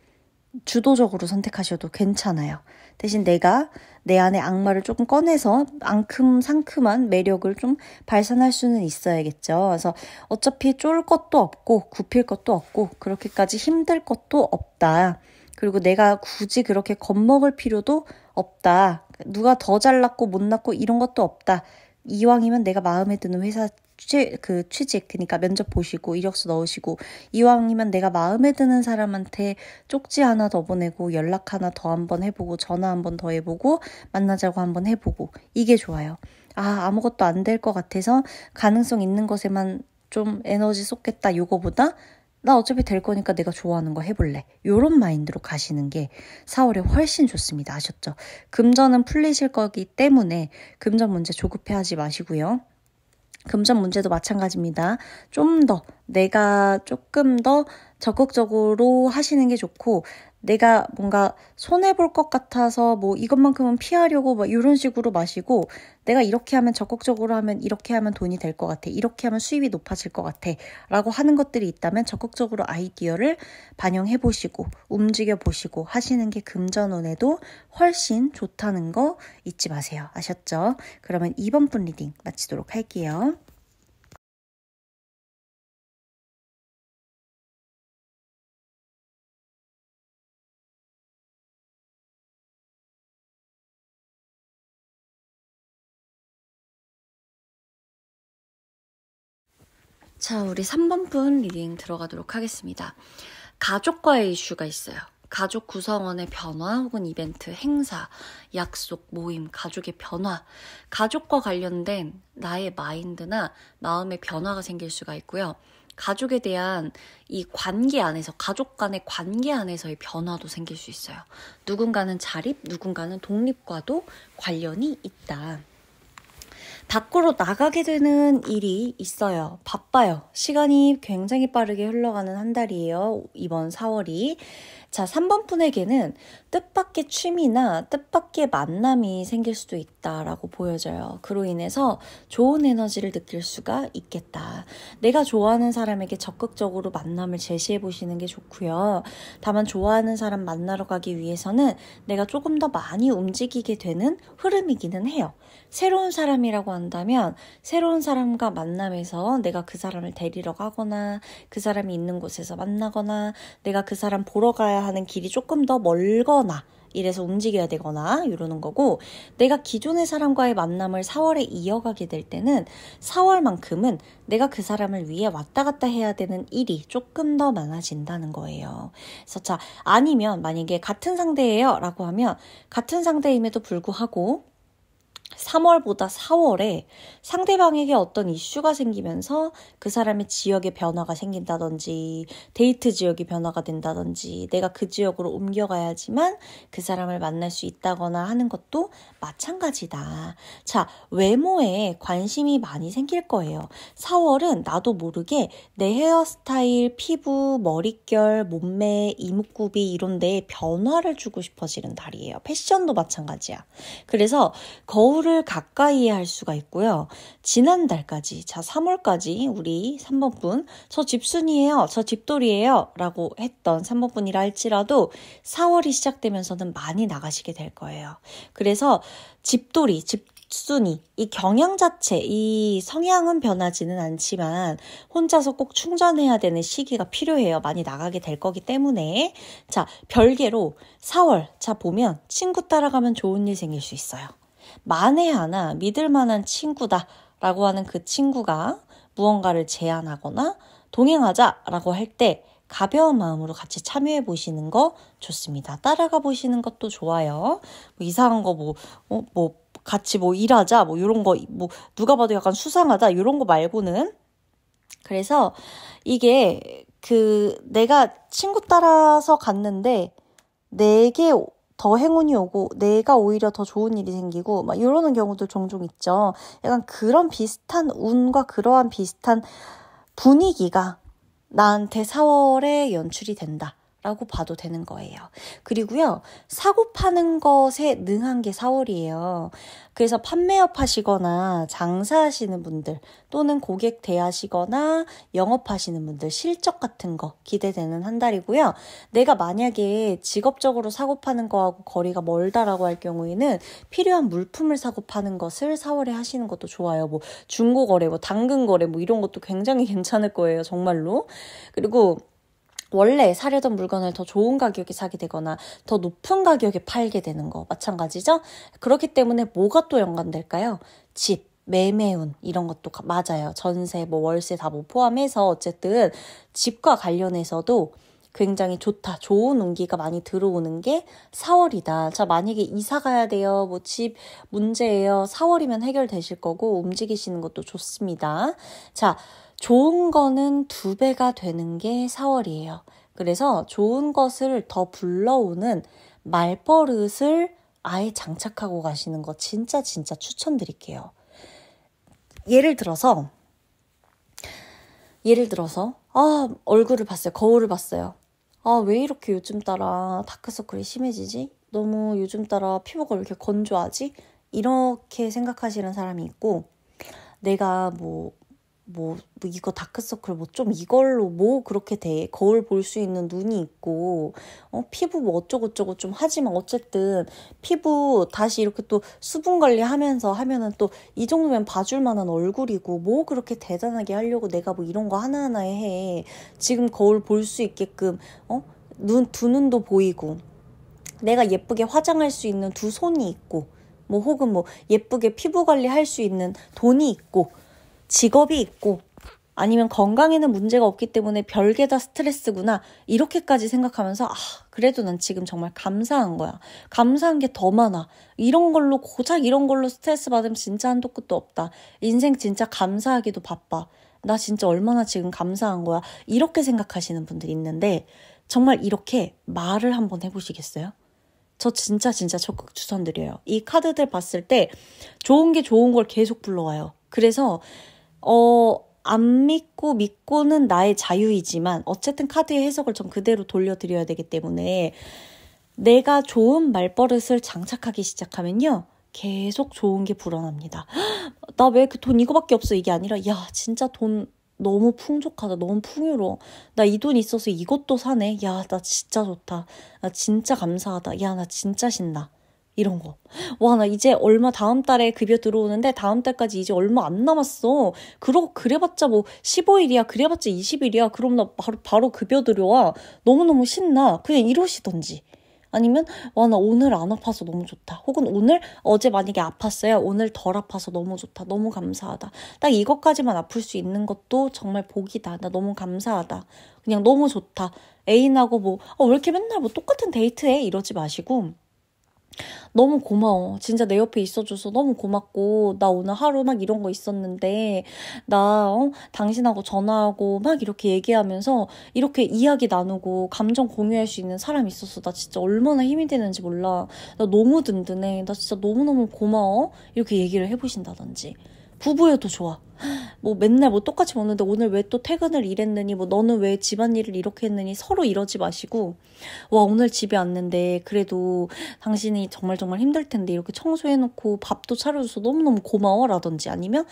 주도적으로 선택하셔도 괜찮아요. 대신 내가 내 안에 악마를 조금 꺼내서 앙큼상큼한 매력을 좀 발산할 수는 있어야겠죠. 그래서 어차피 쫄 것도 없고 굽힐 것도 없고 그렇게까지 힘들 것도 없다. 그리고 내가 굳이 그렇게 겁먹을 필요도 없다. 누가 더 잘났고 못났고 이런 것도 없다. 이왕이면 내가 마음에 드는 회사 취직, 그러니까 면접 보시고 이력서 넣으시고 이왕이면 내가 마음에 드는 사람한테 쪽지 하나 더 보내고 연락 하나 더 한번 해보고 전화 한번 더 해보고 만나자고 한번 해보고 이게 좋아요. 아무것도 안 될 것 같아서 가능성 있는 것에만 좀 에너지 쏟겠다 요거보다 나 어차피 될 거니까 내가 좋아하는 거 해볼래. 요런 마인드로 가시는 게 4월에 훨씬 좋습니다. 아셨죠? 금전은 풀리실 거기 때문에 금전 문제 조급해하지 마시고요. 금전 문제도 마찬가지입니다. 내가 조금 더 적극적으로 하시는 게 좋고 내가 뭔가 손해볼 것 같아서 뭐 이것만큼은 피하려고 막 이런 식으로 마시고 내가 이렇게 하면 적극적으로 하면 이렇게 하면 돈이 될 것 같아. 이렇게 하면 수입이 높아질 것 같아. 라고 하는 것들이 있다면 적극적으로 아이디어를 반영해 보시고 움직여 보시고 하시는 게 금전운에도 훨씬 좋다는 거 잊지 마세요. 아셨죠? 그러면 2번 분 리딩 마치도록 할게요. 자, 우리 3번 분 리딩 들어가도록 하겠습니다. 가족과의 이슈가 있어요. 가족 구성원의 변화 혹은 이벤트, 행사, 약속, 모임, 가족의 변화, 가족과 관련된 나의 마인드나 마음의 변화가 생길 수가 있고요. 가족에 대한 이 관계 안에서, 가족 간의 관계 안에서의 변화도 생길 수 있어요. 누군가는 자립, 누군가는 독립과도 관련이 있다. 밖으로 나가게 되는 일이 있어요. 바빠요. 시간이 굉장히 빠르게 흘러가는 한 달이에요. 이번 4월이. 자, 3번 분에게는 뜻밖의 취미나 뜻밖의 만남이 생길 수도 있다라고 보여져요. 그로 인해서 좋은 에너지를 느낄 수가 있겠다. 내가 좋아하는 사람에게 적극적으로 만남을 제시해 보시는 게 좋고요. 다만 좋아하는 사람 만나러 가기 위해서는 내가 조금 더 많이 움직이게 되는 흐름이기는 해요. 새로운 사람이라고 한다면 새로운 사람과 만남에서 내가 그 사람을 데리러 가거나 그 사람이 있는 곳에서 만나거나 내가 그 사람 보러 가야 하는 길이 조금 더 멀거나 이래서 움직여야 되거나 이러는 거고, 내가 기존의 사람과의 만남을 4월에 이어가게 될 때는 4월만큼은 내가 그 사람을 위해 왔다 갔다 해야 되는 일이 조금 더 많아진다는 거예요. 그래서 자, 아니면 만약에 같은 상대예요 라고 하면 같은 상대임에도 불구하고 3월보다 4월에 상대방에게 어떤 이슈가 생기면서 그 사람의 지역에 변화가 생긴다든지 데이트 지역이 변화가 된다든지 내가 그 지역으로 옮겨가야지만 그 사람을 만날 수 있다거나 하는 것도 마찬가지다. 자, 외모에 관심이 많이 생길 거예요. 4월은 나도 모르게 내 헤어스타일, 피부, 머릿결, 몸매, 이목구비 이런 데에 변화를 주고 싶어지는 달이에요. 패션도 마찬가지야. 그래서 거울을 가까이 할 수가 있고요. 지난달까지, 자 3월까지 우리 3번 분, 저 집순이에요, 저 집돌이에요 라고 했던 3번 분이라 할지라도 4월이 시작되면서는 많이 나가시게 될 거예요. 그래서 집돌이, 집순이, 이 경향 자체, 이 성향은 변하지는 않지만 혼자서 꼭 충전해야 되는 시기가 필요해요. 많이 나가게 될 거기 때문에. 자, 별개로 4월, 자 보면 친구 따라가면 좋은 일 생길 수 있어요. 만에 하나 믿을 만한 친구다라고 하는 그 친구가 무언가를 제안하거나 동행하자라고 할 때 가벼운 마음으로 같이 참여해 보시는 거 좋습니다. 따라가 보시는 것도 좋아요. 뭐 이상한 거 같이 일하자 이런 거 누가 봐도 약간 수상하다 이런 거 말고는. 그래서 이게 내가 친구 따라서 갔는데 내게 더 행운이 오고 내가 오히려 더 좋은 일이 생기고 막 이러는 경우도 종종 있죠. 약간 그런 비슷한 운과 그러한 비슷한 분위기가 나한테 4월에 연출이 된다라고 봐도 되는 거예요. 그리고요, 사고 파는 것에 능한 게 4월이에요. 그래서 판매업 하시거나 장사하시는 분들 또는 고객 대하시거나 영업하시는 분들 실적 같은 거 기대되는 한 달이고요. 내가 만약에 직업적으로 사고 파는 거하고 거리가 멀다라고 할 경우에는 필요한 물품을 사고 파는 것을 4월에 하시는 것도 좋아요. 중고거래, 당근거래 이런 것도 굉장히 괜찮을 거예요. 정말로. 그리고 원래 사려던 물건을 더 좋은 가격에 사게 되거나 더 높은 가격에 팔게 되는 거 마찬가지죠? 그렇기 때문에 뭐가 또 연관될까요? 집, 매매운 이런 것도 맞아요. 전세, 월세 다 포함해서 어쨌든 집과 관련해서도 굉장히 좋다. 좋은 운기가 많이 들어오는 게 4월이다. 자, 만약에 이사 가야 돼요. 집 문제예요. 4월이면 해결되실 거고 움직이시는 것도 좋습니다. 자, 좋은 거는 2배가 되는 게 4월이에요. 그래서 좋은 것을 더 불러오는 말버릇을 아예 장착하고 가시는 거 진짜 추천드릴게요. 예를 들어서 얼굴을 봤어요. 거울을 봤어요. 왜 이렇게 요즘 따라 다크서클이 심해지지? 너무 요즘 따라 피부가 왜 이렇게 건조하지? 이렇게 생각하시는 사람이 있고, 내가 이거 다크서클 좀 이걸로 그렇게 돼. 거울 볼 수 있는 눈이 있고, 피부 어쩌고저쩌고 좀 하지만 어쨌든 피부 다시 이렇게 또 수분 관리하면서 하면은 또 이 정도면 봐줄 만한 얼굴이고, 그렇게 대단하게 하려고 내가 이런 거 하나하나에 해. 지금 거울 볼 수 있게끔, 두 눈도 보이고, 내가 예쁘게 화장할 수 있는 두 손이 있고, 혹은 예쁘게 피부 관리할 수 있는 돈이 있고, 직업이 있고, 아니면 건강에는 문제가 없기 때문에 별게 다 스트레스구나. 이렇게까지 생각하면서 그래도 난 지금 정말 감사한 거야. 감사한 게 더 많아. 이런 걸로 고작 이런 걸로 스트레스 받으면 진짜 한도 끝도 없다. 인생 진짜 감사하기도 바빠. 나 진짜 얼마나 지금 감사한 거야. 이렇게 생각하시는 분들이 있는데 정말 이렇게 말을 한번 해보시겠어요? 저 진짜 적극 추천드려요. 이 카드들 봤을 때 좋은 게 좋은 걸 계속 불러와요. 그래서 안 믿고는 나의 자유이지만 어쨌든 카드의 해석을 전 그대로 돌려드려야 되기 때문에 내가 좋은 말버릇을 장착하기 시작하면요. 계속 좋은 게 불어납니다. 나 왜 그 돈 이거밖에 없어 이게 아니라 야 진짜 돈 너무 풍족하다. 너무 풍요로워. 나 이 돈 있어서 이것도 사네. 야 나 진짜 좋다. 나 진짜 감사하다. 야 나 진짜 신나. 이런 거. 와 나 이제 얼마 다음 달에 급여 들어오는데 다음 달까지 이제 얼마 안 남았어. 그래봤자 뭐 15일이야. 그래봤자 20일이야. 그럼 나 바로 급여 들어와. 너무너무 신나. 그냥 이러시던지. 아니면 와 나 오늘 안 아파서 너무 좋다. 혹은 어제 만약에 아팠어요. 오늘 덜 아파서 너무 좋다. 너무 감사하다. 딱 이것까지만 아플 수 있는 것도 정말 복이다. 나 너무 감사하다. 그냥 너무 좋다. 애인하고 왜 이렇게 맨날 똑같은 데이트해? 이러지 마시고 너무 고마워. 진짜 내 옆에 있어줘서 너무 고맙고 나 오늘 하루 막 이런 거 있었는데 나 당신하고 전화하고 막 이렇게 얘기하면서 이렇게 이야기 나누고 감정 공유할 수 있는 사람이 있어서 나 진짜 얼마나 힘이 되는지 몰라. 나 너무 든든해. 나 진짜 너무너무 고마워. 이렇게 얘기를 해보신다든지. 부부여도 좋아. 맨날 똑같이 먹는데 오늘 왜 또 퇴근을 이랬느니 너는 왜 집안일을 이렇게 했느니 서로 이러지 마시고 와 오늘 집에 왔는데 그래도 당신이 정말 힘들 텐데 이렇게 청소해놓고 밥도 차려줘서 너무너무 고마워 라든지 아니면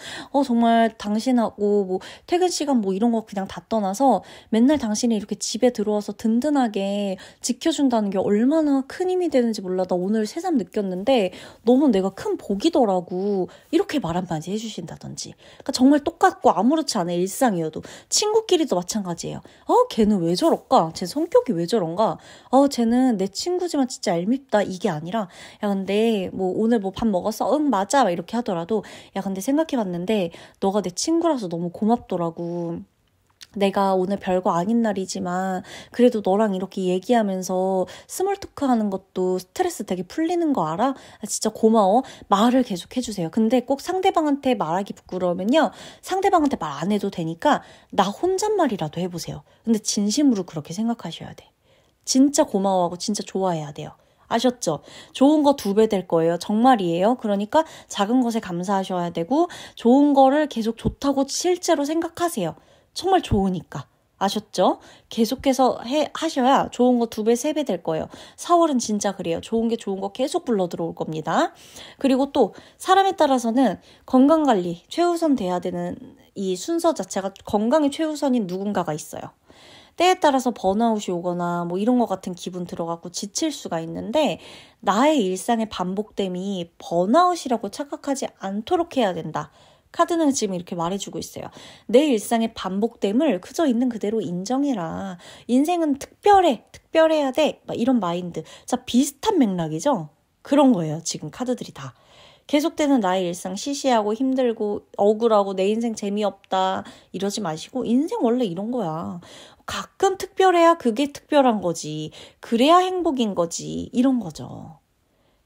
정말 당신하고 퇴근 시간 이런 거 그냥 다 떠나서 맨날 당신이 이렇게 집에 들어와서 든든하게 지켜준다는 게 얼마나 큰 힘이 되는지 몰라. 나 오늘 새삼 느꼈는데 너무 내가 큰 복이더라고. 이렇게 말 한마디 해주신다든지. 그러니까 정말 똑같고 아무렇지 않은 일상이어도 친구끼리도 마찬가지예요. 걔는 왜 저럴까? 쟤 성격이 왜 저런가? 쟤는 내 친구지만 진짜 얄밉다. 이게 아니라 야 근데 오늘 밥 먹었어? 응 맞아. 이렇게 하더라도 야 근데 생각해봤는데 너가 내 친구라서 너무 고맙더라고. 내가 오늘 별거 아닌 날이지만 그래도 너랑 이렇게 얘기하면서 스몰 토크 하는 것도 스트레스 되게 풀리는 거 알아? 진짜 고마워. 말을 계속 해주세요. 근데 꼭 상대방한테 말하기 부끄러우면요. 상대방한테 말 안 해도 되니까 나 혼잣말이라도 해보세요. 근데 진심으로 그렇게 생각하셔야 돼. 진짜 고마워하고 진짜 좋아해야 돼요. 아셨죠? 좋은 거 2배 될 거예요. 정말이에요. 그러니까 작은 것에 감사하셔야 되고 좋은 거를 계속 좋다고 실제로 생각하세요. 정말 좋으니까. 아셨죠? 계속해서 하셔야 좋은 거 2배, 3배 될 거예요. 4월은 진짜 그래요. 좋은 게 좋은 거 계속 불러 들어올 겁니다. 그리고 또 사람에 따라서는 건강관리 최우선 돼야 되는 이 순서 자체가 건강이 최우선인 누군가가 있어요. 때에 따라서 번아웃이 오거나 이런 거 같은 기분 들어가고 지칠 수가 있는데 나의 일상의 반복됨이 번아웃이라고 착각하지 않도록 해야 된다. 카드는 지금 이렇게 말해주고 있어요. 내 일상의 반복됨을 그저 있는 그대로 인정해라. 인생은 특별해야 돼. 이런 마인드. 자, 비슷한 맥락이죠? 그런 거예요. 지금 카드들이 다. 계속되는 나의 일상 시시하고 힘들고 억울하고 내 인생 재미없다 이러지 마시고 인생 원래 이런 거야. 가끔 특별해야 그게 특별한 거지. 그래야 행복인 거지. 이런 거죠.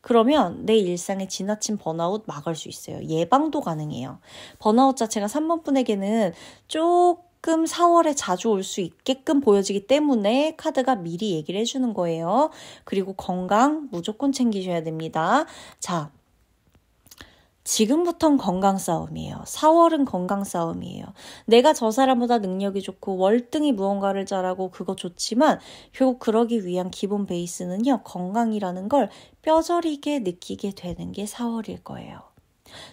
그러면 내 일상에 지나친 번아웃 막을 수 있어요. 예방도 가능해요. 번아웃 자체가 3번 분에게는 조금 4월에 자주 올 수 있게끔 보여지기 때문에 카드가 미리 얘기를 해주는 거예요. 그리고 건강 무조건 챙기셔야 됩니다. 자, 지금부터는 건강 싸움이에요. 4월은 건강 싸움이에요. 내가 저 사람보다 능력이 좋고 월등히 무언가를 잘하고 그거 좋지만 결국 그러기 위한 기본 베이스는요. 건강이라는 걸 뼈저리게 느끼게 되는 게 4월일 거예요.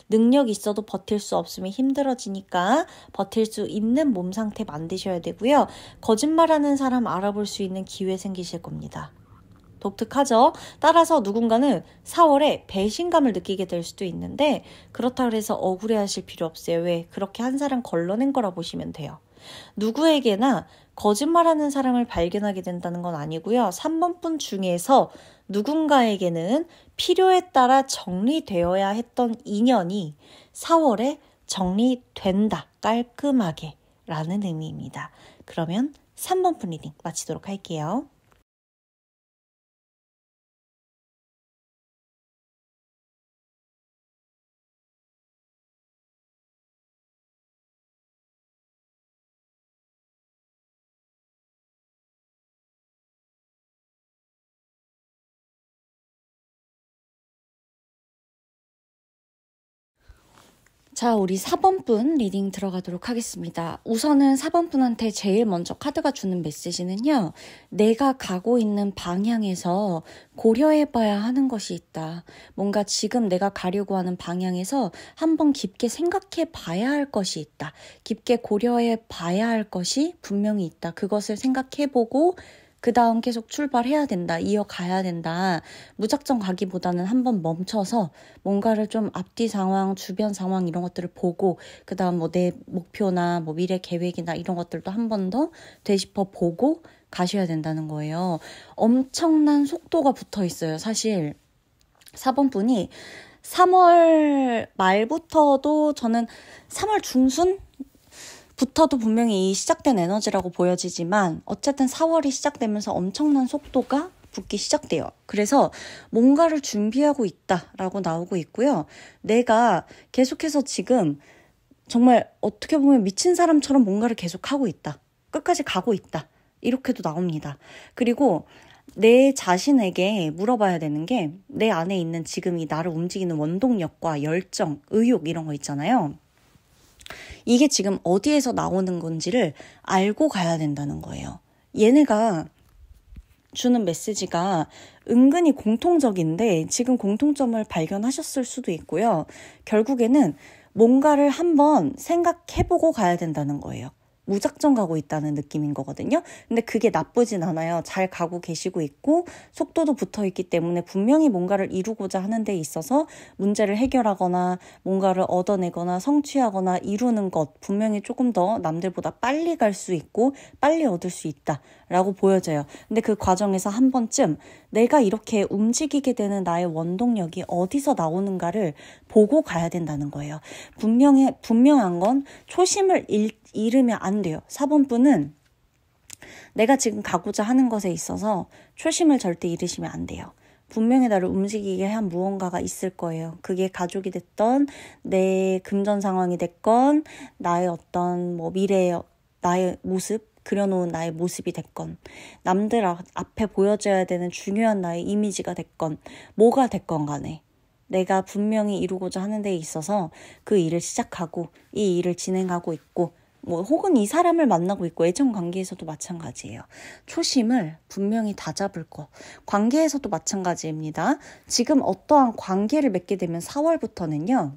능력이 있어도 버틸 수 없으면 힘들어지니까 버틸 수 있는 몸 상태 만드셔야 되고요. 거짓말하는 사람 알아볼 수 있는 기회 생기실 겁니다. 독특하죠? 따라서 누군가는 4월에 배신감을 느끼게 될 수도 있는데 그렇다고 해서 억울해하실 필요 없어요. 왜? 그렇게 한 사람 걸러낸 거라 보시면 돼요. 누구에게나 거짓말하는 사람을 발견하게 된다는 건 아니고요. 3번 분 중에서 누군가에게는 필요에 따라 정리되어야 했던 인연이 4월에 정리된다. 깔끔하게. 라는 의미입니다. 그러면 3번 분 리딩 마치도록 할게요. 자, 우리 4번 분 리딩 들어가도록 하겠습니다. 우선은 4번 분한테 제일 먼저 카드가 주는 메시지는요. 내가 가고 있는 방향에서 고려해봐야 하는 것이 있다. 뭔가 지금 내가 가려고 하는 방향에서 한번 깊게 생각해봐야 할 것이 있다. 깊게 고려해봐야 할 것이 분명히 있다. 그것을 생각해보고 그 다음 계속 출발해야 된다. 이어가야 된다. 무작정 가기보다는 한번 멈춰서 뭔가를 좀 앞뒤 상황, 주변 상황 이런 것들을 보고 그 다음 뭐 내 목표나 뭐 미래 계획이나 이런 것들도 한 번 더 되짚어 보고 가셔야 된다는 거예요. 엄청난 속도가 붙어 있어요. 사실 4번 분이 3월 말부터도 저는 3월 중순? 부터도 분명히 시작된 에너지라고 보여지지만 어쨌든 4월이 시작되면서 엄청난 속도가 붙기 시작돼요. 그래서 뭔가를 준비하고 있다라고 나오고 있고요. 내가 계속해서 지금 정말 어떻게 보면 미친 사람처럼 뭔가를 계속하고 있다. 끝까지 가고 있다. 이렇게도 나옵니다. 그리고 내 자신에게 물어봐야 되는 게 내 안에 있는 지금 이 나를 움직이는 원동력과 열정, 의욕 이런 거 있잖아요. 이게 지금 어디에서 나오는 건지를 알고 가야 된다는 거예요. 얘네가 주는 메시지가 은근히 공통적인데 지금 공통점을 발견하셨을 수도 있고요. 결국에는 뭔가를 한번 생각해보고 가야 된다는 거예요. 무작정 가고 있다는 느낌인 거거든요. 근데 그게 나쁘진 않아요. 잘 가고 계시고 있고 속도도 붙어 있기 때문에 분명히 뭔가를 이루고자 하는 데 있어서 문제를 해결하거나 뭔가를 얻어내거나 성취하거나 이루는 것 분명히 조금 더 남들보다 빨리 갈 수 있고 빨리 얻을 수 있다라고 보여져요. 근데 그 과정에서 한 번쯤 내가 이렇게 움직이게 되는 나의 원동력이 어디서 나오는가를 보고 가야 된다는 거예요. 분명한 건 초심을 잃으면 안 돼요. 4번 분은 내가 지금 가고자 하는 것에 있어서 초심을 절대 잃으시면 안 돼요. 분명히 나를 움직이게 한 무언가가 있을 거예요. 그게 가족이 됐던 내 금전 상황이 됐건 나의 어떤 뭐 미래의 나의 모습 그려놓은 나의 모습이 됐건 남들 앞에 보여줘야 되는 중요한 나의 이미지가 됐건 뭐가 됐건 간에 내가 분명히 이루고자 하는 데 있어서 그 일을 시작하고 이 일을 진행하고 있고 뭐 혹은 이 사람을 만나고 있고 애정 관계에서도 마찬가지예요. 초심을 분명히 다 잡을 거. 관계에서도 마찬가지입니다. 지금 어떠한 관계를 맺게 되면 4월부터는요.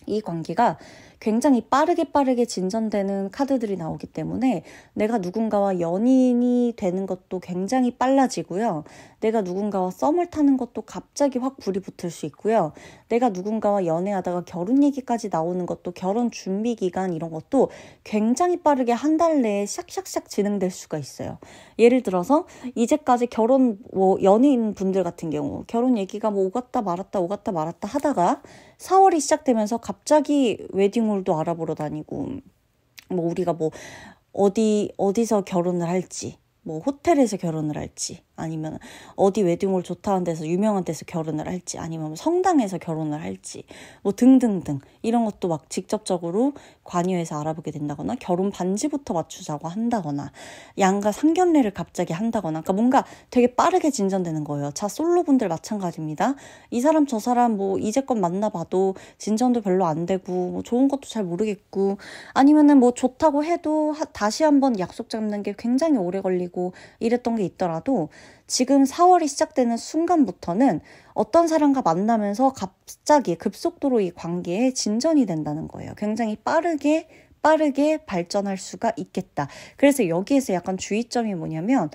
이 관계가 굉장히 빠르게 진전되는 카드들이 나오기 때문에 내가 누군가와 연인이 되는 것도 굉장히 빨라지고요. 내가 누군가와 썸을 타는 것도 갑자기 확 불이 붙을 수 있고요. 내가 누군가와 연애하다가 결혼 얘기까지 나오는 것도 결혼 준비 기간 이런 것도 굉장히 빠르게 한 달 내에 샥샥샥 진행될 수가 있어요. 예를 들어서 이제까지 결혼 연인 분들 같은 경우 결혼 얘기가 뭐 오갔다 말았다 하다가 4월이 시작되면서 갑자기 웨딩홀도 알아보러 다니고 뭐 우리가 뭐 어디서 결혼을 할지 뭐 호텔에서 결혼을 할지 아니면 어디 웨딩홀 좋다는 데서 유명한 데서 결혼을 할지 아니면 성당에서 결혼을 할지 뭐 등등등 이런 것도 막 직접적으로 관여해서 알아보게 된다거나 결혼 반지부터 맞추자고 한다거나 양가 상견례를 갑자기 한다거나 그러니까 뭔가 되게 빠르게 진전되는 거예요. 자, 솔로분들 마찬가지입니다. 이 사람 저 사람 뭐 이제껏 만나봐도 진전도 별로 안 되고 뭐 좋은 것도 잘 모르겠고 아니면은 뭐 좋다고 해도 다시 한번 약속 잡는 게 굉장히 오래 걸리고 이랬던 게 있더라도 지금 4월이 시작되는 순간부터는 어떤 사람과 만나면서 갑자기 급속도로 이 관계에 진전이 된다는 거예요. 굉장히 빠르게 발전할 수가 있겠다. 그래서 여기에서 약간 주의점이 뭐냐면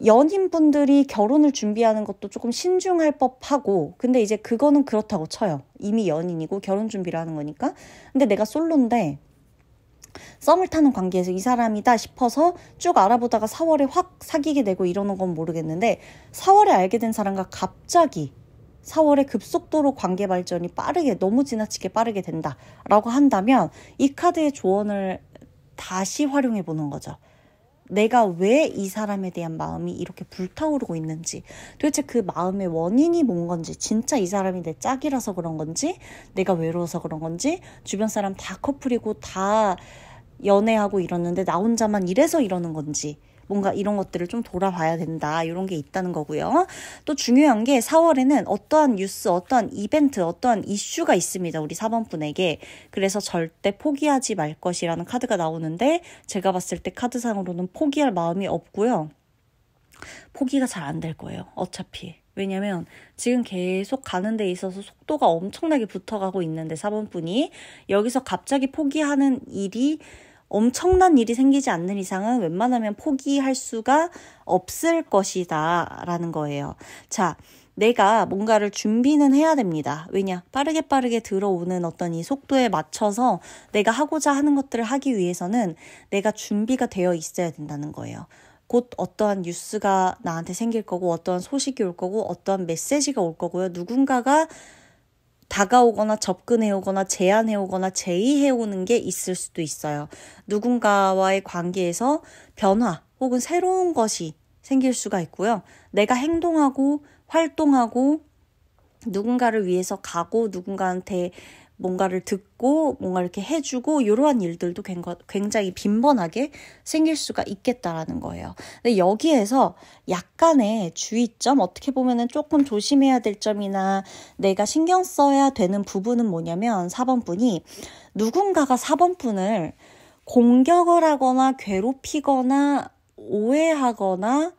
연인분들이 결혼을 준비하는 것도 조금 신중할 법하고 근데 이제 그거는 그렇다고 쳐요. 이미 연인이고 결혼 준비를 하는 거니까. 근데 내가 솔로인데 썸을 타는 관계에서 이 사람이다 싶어서 쭉 알아보다가 4월에 확 사귀게 되고 이러는 건 모르겠는데 4월에 알게 된 사람과 갑자기 4월에 급속도로 관계 발전이 빠르게 너무 지나치게 빠르게 된다라고 한다면 이 카드의 조언을 다시 활용해 보는 거죠. 내가 왜 이 사람에 대한 마음이 이렇게 불타오르고 있는지, 도대체 그 마음의 원인이 뭔 건지, 진짜 이 사람이 내 짝이라서 그런 건지, 내가 외로워서 그런 건지, 주변 사람 다 커플이고 다 연애하고 이러는데 나 혼자만 이래서 이러는 건지, 뭔가 이런 것들을 좀 돌아봐야 된다, 이런 게 있다는 거고요. 또 중요한 게 4월에는 어떠한 뉴스, 어떠한 이벤트, 어떠한 이슈가 있습니다. 우리 4번 분에게. 그래서 절대 포기하지 말 것이라는 카드가 나오는데 제가 봤을 때 카드상으로는 포기할 마음이 없고요. 포기가 잘 안 될 거예요. 어차피. 왜냐면 지금 계속 가는 데 있어서 속도가 엄청나게 붙어가고 있는데 4번 분이 여기서 갑자기 포기하는 일이 엄청난 일이 생기지 않는 이상은 웬만하면 포기할 수가 없을 것이다 라는 거예요. 자, 내가 뭔가를 준비는 해야 됩니다. 왜냐? 빠르게 들어오는 어떤 이 속도에 맞춰서 내가 하고자 하는 것들을 하기 위해서는 내가 준비가 되어 있어야 된다는 거예요. 곧 어떠한 뉴스가 나한테 생길 거고, 어떠한 소식이 올 거고, 어떠한 메시지가 올 거고요. 누군가가 다가오거나 접근해오거나 제안해오거나 제의해오는 게 있을 수도 있어요. 누군가와의 관계에서 변화 혹은 새로운 것이 생길 수가 있고요. 내가 행동하고 활동하고 누군가를 위해서 가고 누군가한테 뭔가를 듣고 뭔가 이렇게 해주고 이러한 일들도 굉장히 빈번하게 생길 수가 있겠다라는 거예요. 근데 여기에서 약간의 주의점, 어떻게 보면은 조금 조심해야 될 점이나 내가 신경 써야 되는 부분은 뭐냐면 4번 분이 누군가가 4번 분을 공격을 하거나 괴롭히거나 오해하거나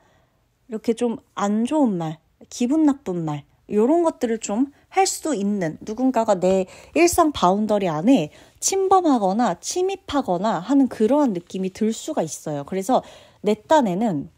이렇게 좀 안 좋은 말, 기분 나쁜 말 이런 것들을 좀 할 수도 있는, 누군가가 내 일상 바운더리 안에 침범하거나 침입하거나 하는 그러한 느낌이 들 수가 있어요. 그래서 내 딴에는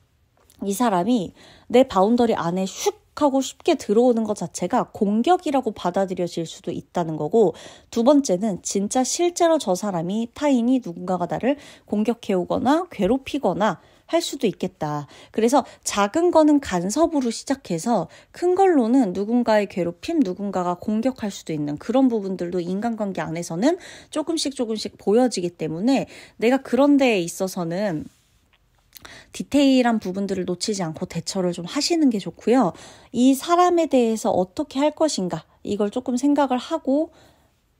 이 사람이 내 바운더리 안에 슉 하고 쉽게 들어오는 것 자체가 공격이라고 받아들여질 수도 있다는 거고, 두 번째는 진짜 실제로 저 사람이 타인이 누군가가 나를 공격해오거나 괴롭히거나 할 수도 있겠다. 그래서 작은 거는 간섭으로 시작해서 큰 걸로는 누군가의 괴롭힘, 누군가가 공격할 수도 있는 그런 부분들도 인간관계 안에서는 조금씩 보여지기 때문에 내가 그런 데에 있어서는 디테일한 부분들을 놓치지 않고 대처를 좀 하시는 게 좋고요. 이 사람에 대해서 어떻게 할 것인가, 이걸 조금 생각을 하고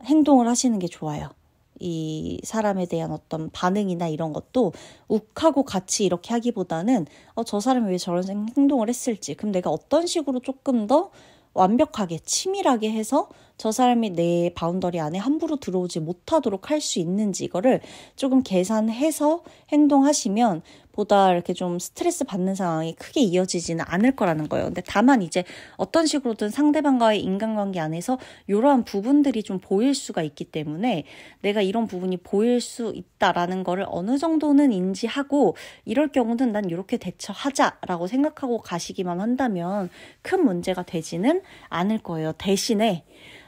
행동을 하시는 게 좋아요. 이 사람에 대한 어떤 반응이나 이런 것도 욱하고 같이 이렇게 하기보다는 저 사람이 왜 저런 행동을 했을지, 그럼 내가 어떤 식으로 조금 더 완벽하게 치밀하게 해서 저 사람이 내 바운더리 안에 함부로 들어오지 못하도록 할 수 있는지, 이거를 조금 계산해서 행동하시면 보다 이렇게 좀 스트레스 받는 상황이 크게 이어지지는 않을 거라는 거예요. 근데 다만 이제 어떤 식으로든 상대방과의 인간관계 안에서 이러한 부분들이 좀 보일 수가 있기 때문에 내가 이런 부분이 보일 수 있다라는 거를 어느 정도는 인지하고, 이럴 경우는 난 이렇게 대처하자라고 생각하고 가시기만 한다면 큰 문제가 되지는 않을 거예요. 대신에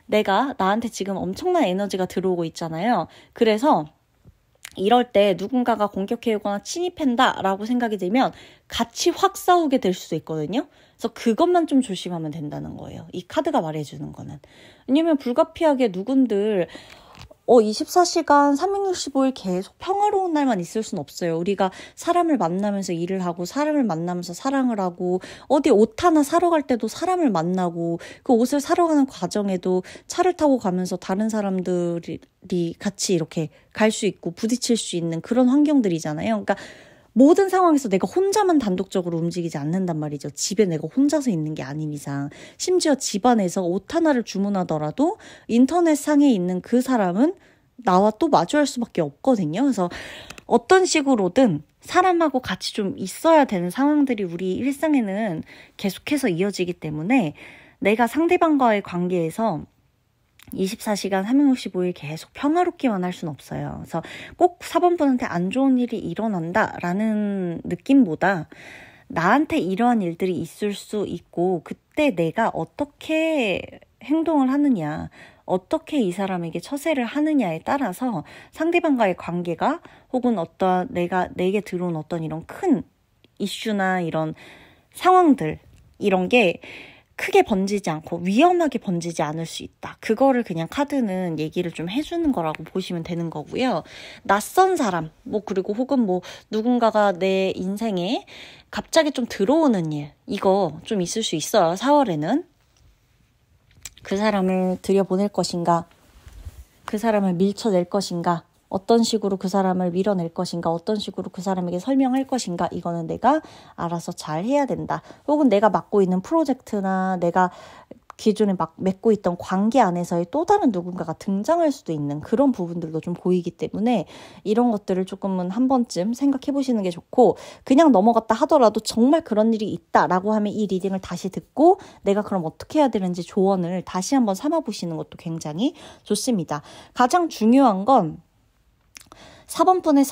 내가 나한테 지금 엄청난 에너지가 들어오고 있잖아요. 그래서 이럴 때 누군가가 공격해오거나 침입한다라고 생각이 들면 같이 확 싸우게 될 수도 있거든요. 그래서 그것만 좀 조심하면 된다는 거예요. 이 카드가 말해주는 거는. 왜냐면 불가피하게 누군들 24시간 365일 계속 평화로운 날만 있을 순 없어요. 우리가 사람을 만나면서 일을 하고, 사람을 만나면서 사랑을 하고, 어디 옷 하나 사러 갈 때도 사람을 만나고, 그 옷을 사러 가는 과정에도 차를 타고 가면서 다른 사람들이 같이 이렇게 갈 수 있고 부딪힐 수 있는 그런 환경들이잖아요. 그러니까 모든 상황에서 내가 혼자만 단독적으로 움직이지 않는단 말이죠. 집에 내가 혼자서 있는 게 아닌 이상. 심지어 집안에서 옷 하나를 주문하더라도 인터넷상에 있는 그 사람은 나와 또 마주할 수밖에 없거든요. 그래서 어떤 식으로든 사람하고 같이 좀 있어야 되는 상황들이 우리 일상에는 계속해서 이어지기 때문에 내가 상대방과의 관계에서 24시간 365일 계속 평화롭기만 할 수는 없어요. 그래서 꼭 4번 분한테 안 좋은 일이 일어난다라는 느낌보다 나한테 이러한 일들이 있을 수 있고, 그때 내가 어떻게 행동을 하느냐, 어떻게 이 사람에게 처세를 하느냐에 따라서 상대방과의 관계가, 혹은 어떤 내게 들어온 어떤 이런 큰 이슈나 이런 상황들, 이런 게 크게 번지지 않고 위험하게 번지지 않을 수 있다. 그거를 그냥 카드는 얘기를 좀 해주는 거라고 보시면 되는 거고요. 낯선 사람, 그리고 혹은 누군가가 내 인생에 갑자기 좀 들어오는 일, 이거 좀 있을 수 있어요. 4월에는. 그 사람을 들여보낼 것인가? 그 사람을 밀쳐낼 것인가? 어떤 식으로 그 사람을 밀어낼 것인가, 어떤 식으로 그 사람에게 설명할 것인가, 이거는 내가 알아서 잘 해야 된다. 혹은 내가 맡고 있는 프로젝트나 내가 기존에 맺고 있던 관계 안에서의 또 다른 누군가가 등장할 수도 있는 그런 부분들도 좀 보이기 때문에 이런 것들을 조금은 한 번쯤 생각해 보시는 게 좋고, 그냥 넘어갔다 하더라도 정말 그런 일이 있다라고 하면 이 리딩을 다시 듣고 내가 그럼 어떻게 해야 되는지 조언을 다시 한번 삼아 보시는 것도 굉장히 좋습니다. 가장 중요한 건 4번분의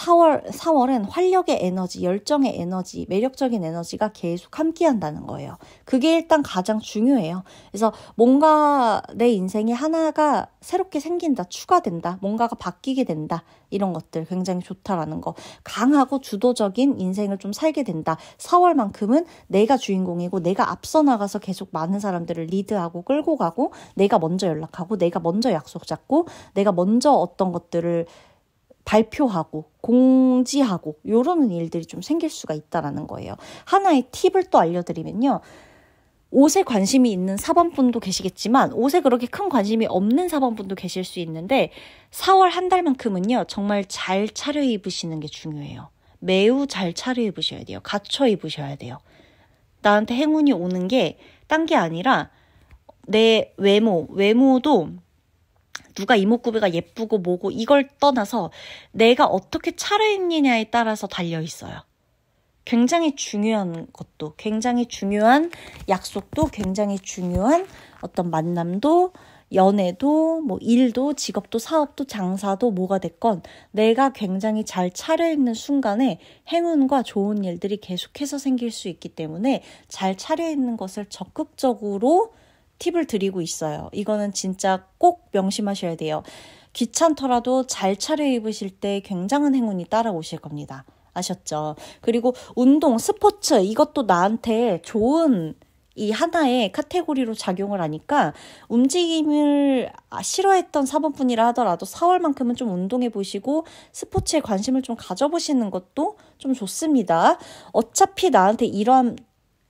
4월은 활력의 에너지, 열정의 에너지, 매력적인 에너지가 계속 함께한다는 거예요. 그게 일단 가장 중요해요. 그래서 뭔가 내 인생에 하나가 새롭게 생긴다, 추가된다, 뭔가가 바뀌게 된다, 이런 것들 굉장히 좋다라는 거. 강하고 주도적인 인생을 좀 살게 된다. 4월만큼은 내가 주인공이고 내가 앞서 나가서 계속 많은 사람들을 리드하고 끌고 가고, 내가 먼저 연락하고 내가 먼저 약속 잡고 내가 먼저 어떤 것들을 발표하고 공지하고 이런 일들이 좀 생길 수가 있다라는 거예요. 하나의 팁을 또 알려드리면요. 옷에 관심이 있는 4번분도 계시겠지만 옷에 그렇게 큰 관심이 없는 4번분도 계실 수 있는데 4월 한 달만큼은요. 정말 잘 차려입으시는 게 중요해요. 매우 잘 차려입으셔야 돼요. 갖춰 입으셔야 돼요. 나한테 행운이 오는 게 딴 게 아니라 내 외모도 누가 이목구비가 예쁘고 뭐고 이걸 떠나서 내가 어떻게 차려입느냐에 따라서 달려있어요. 굉장히 중요한 것도, 굉장히 중요한 약속도, 굉장히 중요한 어떤 만남도, 연애도, 일도, 직업도, 사업도, 장사도 뭐가 됐건 내가 굉장히 잘 차려입는 순간에 행운과 좋은 일들이 계속해서 생길 수 있기 때문에 잘 차려입는 것을 적극적으로 팁을 드리고 있어요. 이거는 진짜 꼭 명심하셔야 돼요. 귀찮더라도 잘 차려입으실 때 굉장한 행운이 따라오실 겁니다. 아셨죠? 그리고 운동, 스포츠, 이것도 나한테 좋은 이 하나의 카테고리로 작용을 하니까 움직임을 싫어했던 4번분이라 하더라도 4월만큼은 좀 운동해 보시고 스포츠에 관심을 좀 가져보시는 것도 좀 좋습니다. 어차피 나한테 이러한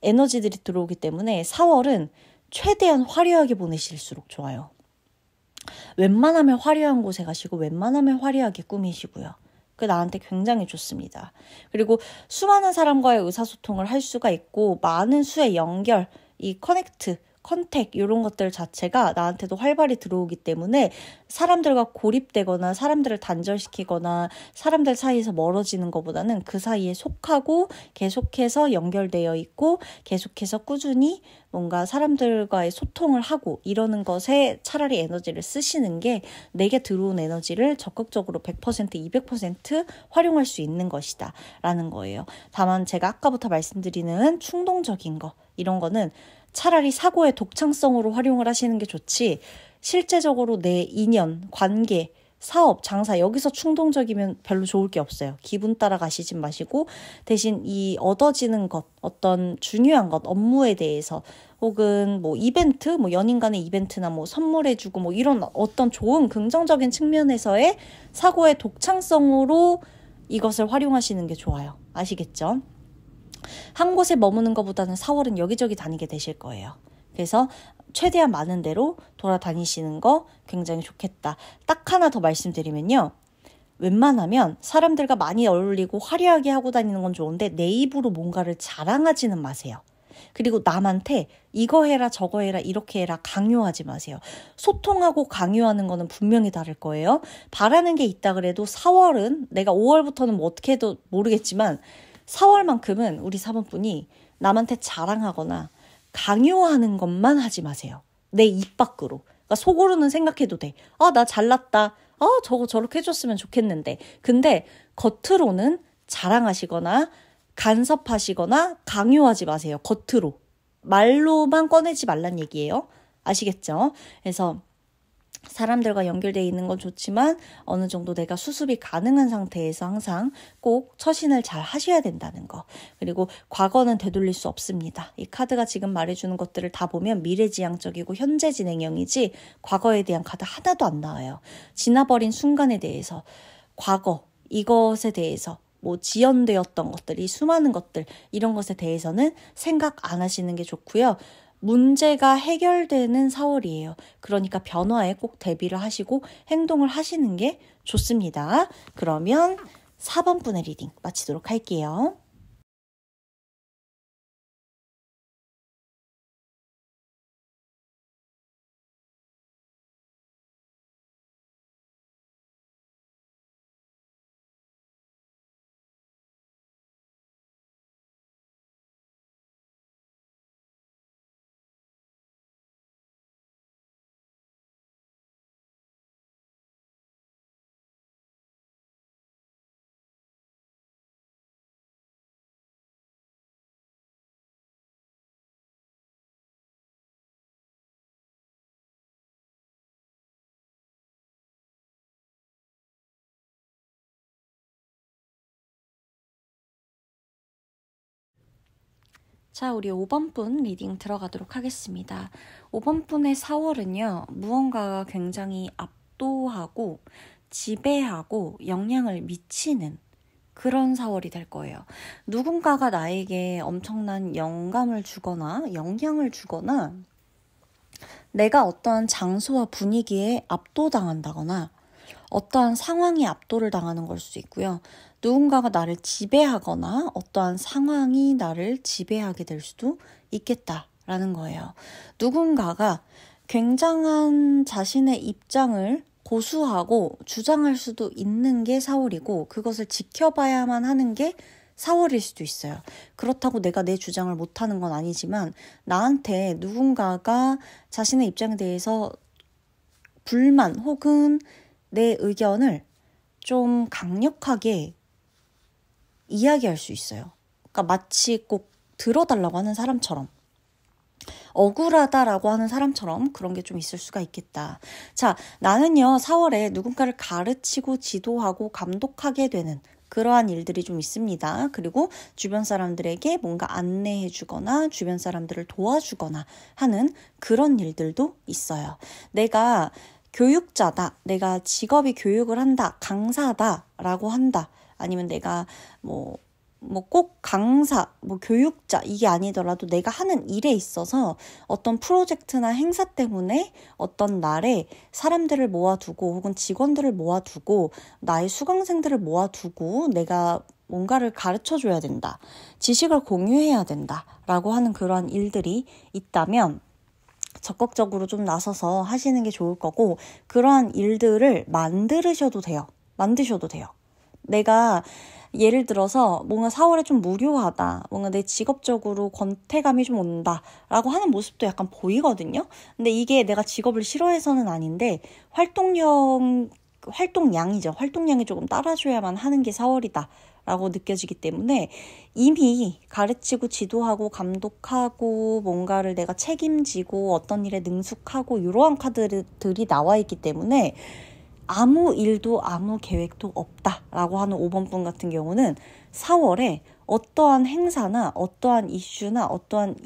에너지들이 들어오기 때문에 4월은 최대한 화려하게 보내실수록 좋아요. 웬만하면 화려한 곳에 가시고 웬만하면 화려하게 꾸미시고요. 그게 나한테 굉장히 좋습니다. 그리고 수많은 사람과의 의사소통을 할 수가 있고 많은 수의 연결, 이 컨택 이런 것들 자체가 나한테도 활발히 들어오기 때문에 사람들과 고립되거나 사람들을 단절시키거나 사람들 사이에서 멀어지는 것보다는 그 사이에 속하고 계속해서 연결되어 있고 계속해서 꾸준히 뭔가 사람들과의 소통을 하고 이러는 것에 차라리 에너지를 쓰시는 게 내게 들어온 에너지를 적극적으로 100%, 200% 활용할 수 있는 것이다 라는 거예요. 다만 제가 아까부터 말씀드리는 충동적인 거, 이런 거는 차라리 사고의 독창성으로 활용을 하시는 게 좋지, 실제적으로 내 인연, 관계, 사업, 장사 여기서 충동적이면 별로 좋을 게 없어요. 기분 따라 가시지 마시고 대신 이 얻어지는 것, 어떤 중요한 것, 업무에 대해서 혹은 이벤트, 연인 간의 이벤트나 선물해주고 이런 어떤 좋은 긍정적인 측면에서의 사고의 독창성으로 이것을 활용하시는 게 좋아요. 아시겠죠? 한 곳에 머무는 것보다는 4월은 여기저기 다니게 되실 거예요. 그래서 최대한 많은 데로 돌아다니시는 거 굉장히 좋겠다. 딱 하나 더 말씀드리면요. 웬만하면 사람들과 많이 어울리고 화려하게 하고 다니는 건 좋은데 내 입으로 뭔가를 자랑하지는 마세요. 그리고 남한테 이거 해라 저거 해라 이렇게 해라 강요하지 마세요. 소통하고 강요하는 거는 분명히 다를 거예요. 바라는 게 있다 그래도 4월은 내가 5월부터는 어떻게 해도 모르겠지만 4월만큼은 우리 4번분이 남한테 자랑하거나 강요하는 것만 하지 마세요. 내 입 밖으로. 그러니까 속으로는 생각해도 돼. 나 잘났다. 저거 저렇게 해줬으면 좋겠는데. 근데 겉으로는 자랑하시거나 간섭하시거나 강요하지 마세요. 겉으로. 말로만 꺼내지 말란 얘기예요. 아시겠죠? 그래서 사람들과 연결되어 있는 건 좋지만 어느 정도 내가 수습이 가능한 상태에서 항상 꼭 처신을 잘 하셔야 된다는 거. 그리고 과거는 되돌릴 수 없습니다. 이 카드가 지금 말해주는 것들을 다 보면 미래지향적이고 현재 진행형이지 과거에 대한 카드 하나도 안 나와요. 지나버린 순간에 대해서, 과거, 이것에 대해서 뭐 지연되었던 것들이 수많은 것들, 이런 것에 대해서는 생각 안 하시는 게 좋고요. 문제가 해결되는 4월이에요. 그러니까 변화에 꼭 대비를 하시고 행동을 하시는 게 좋습니다. 그러면 4번 분의 리딩 마치도록 할게요. 자, 우리 5번 분 리딩 들어가도록 하겠습니다. 5번 분의 4월은요, 무언가가 굉장히 압도하고 지배하고 영향을 미치는 그런 4월이 될 거예요. 누군가가 나에게 엄청난 영감을 주거나 영향을 주거나 내가 어떠한 장소와 분위기에 압도당한다거나 어떠한 상황에 압도를 당하는 걸 수 있고요. 누군가가 나를 지배하거나 어떠한 상황이 나를 지배하게 될 수도 있겠다라는 거예요. 누군가가 굉장한 자신의 입장을 고수하고 주장할 수도 있는 게 4월이고 그것을 지켜봐야만 하는 게 4월일 수도 있어요. 그렇다고 내가 내 주장을 못하는 건 아니지만 나한테 누군가가 자신의 입장에 대해서 불만 혹은 내 의견을 좀 강력하게 이야기할 수 있어요. 그러니까 마치 꼭 들어달라고 하는 사람처럼, 억울하다라고 하는 사람처럼 그런 게 좀 있을 수가 있겠다. 자, 나는요 4월에 누군가를 가르치고 지도하고 감독하게 되는 그러한 일들이 좀 있습니다. 그리고 주변 사람들에게 뭔가 안내해주거나 주변 사람들을 도와주거나 하는 그런 일들도 있어요. 내가 교육자다, 내가 직업이 교육을 한다, 강사다라고 한다, 아니면 내가 뭐 꼭 강사, 교육자 이게 아니더라도 내가 하는 일에 있어서 어떤 프로젝트나 행사 때문에 어떤 날에 사람들을 모아두고 혹은 직원들을 모아두고 나의 수강생들을 모아두고 내가 뭔가를 가르쳐줘야 된다, 지식을 공유해야 된다라고 하는 그러한 일들이 있다면 적극적으로 좀 나서서 하시는 게 좋을 거고, 그러한 일들을 만드셔도 돼요. 내가 예를 들어서 뭔가 4월에 좀 무료하다, 뭔가 내 직업적으로 권태감이 좀 온다 라고 하는 모습도 약간 보이거든요. 근데 이게 내가 직업을 싫어해서는 아닌데 활동량이 조금 따라줘야만 하는 게 4월이다 라고 느껴지기 때문에 이미 가르치고 지도하고 감독하고 뭔가를 내가 책임지고 어떤 일에 능숙하고 이러한 카드들이 나와 있기 때문에 아무 일도 아무 계획도 없다라고 하는 5번 분 같은 경우는 4월에 어떠한 행사나 어떠한 이슈나 어떠한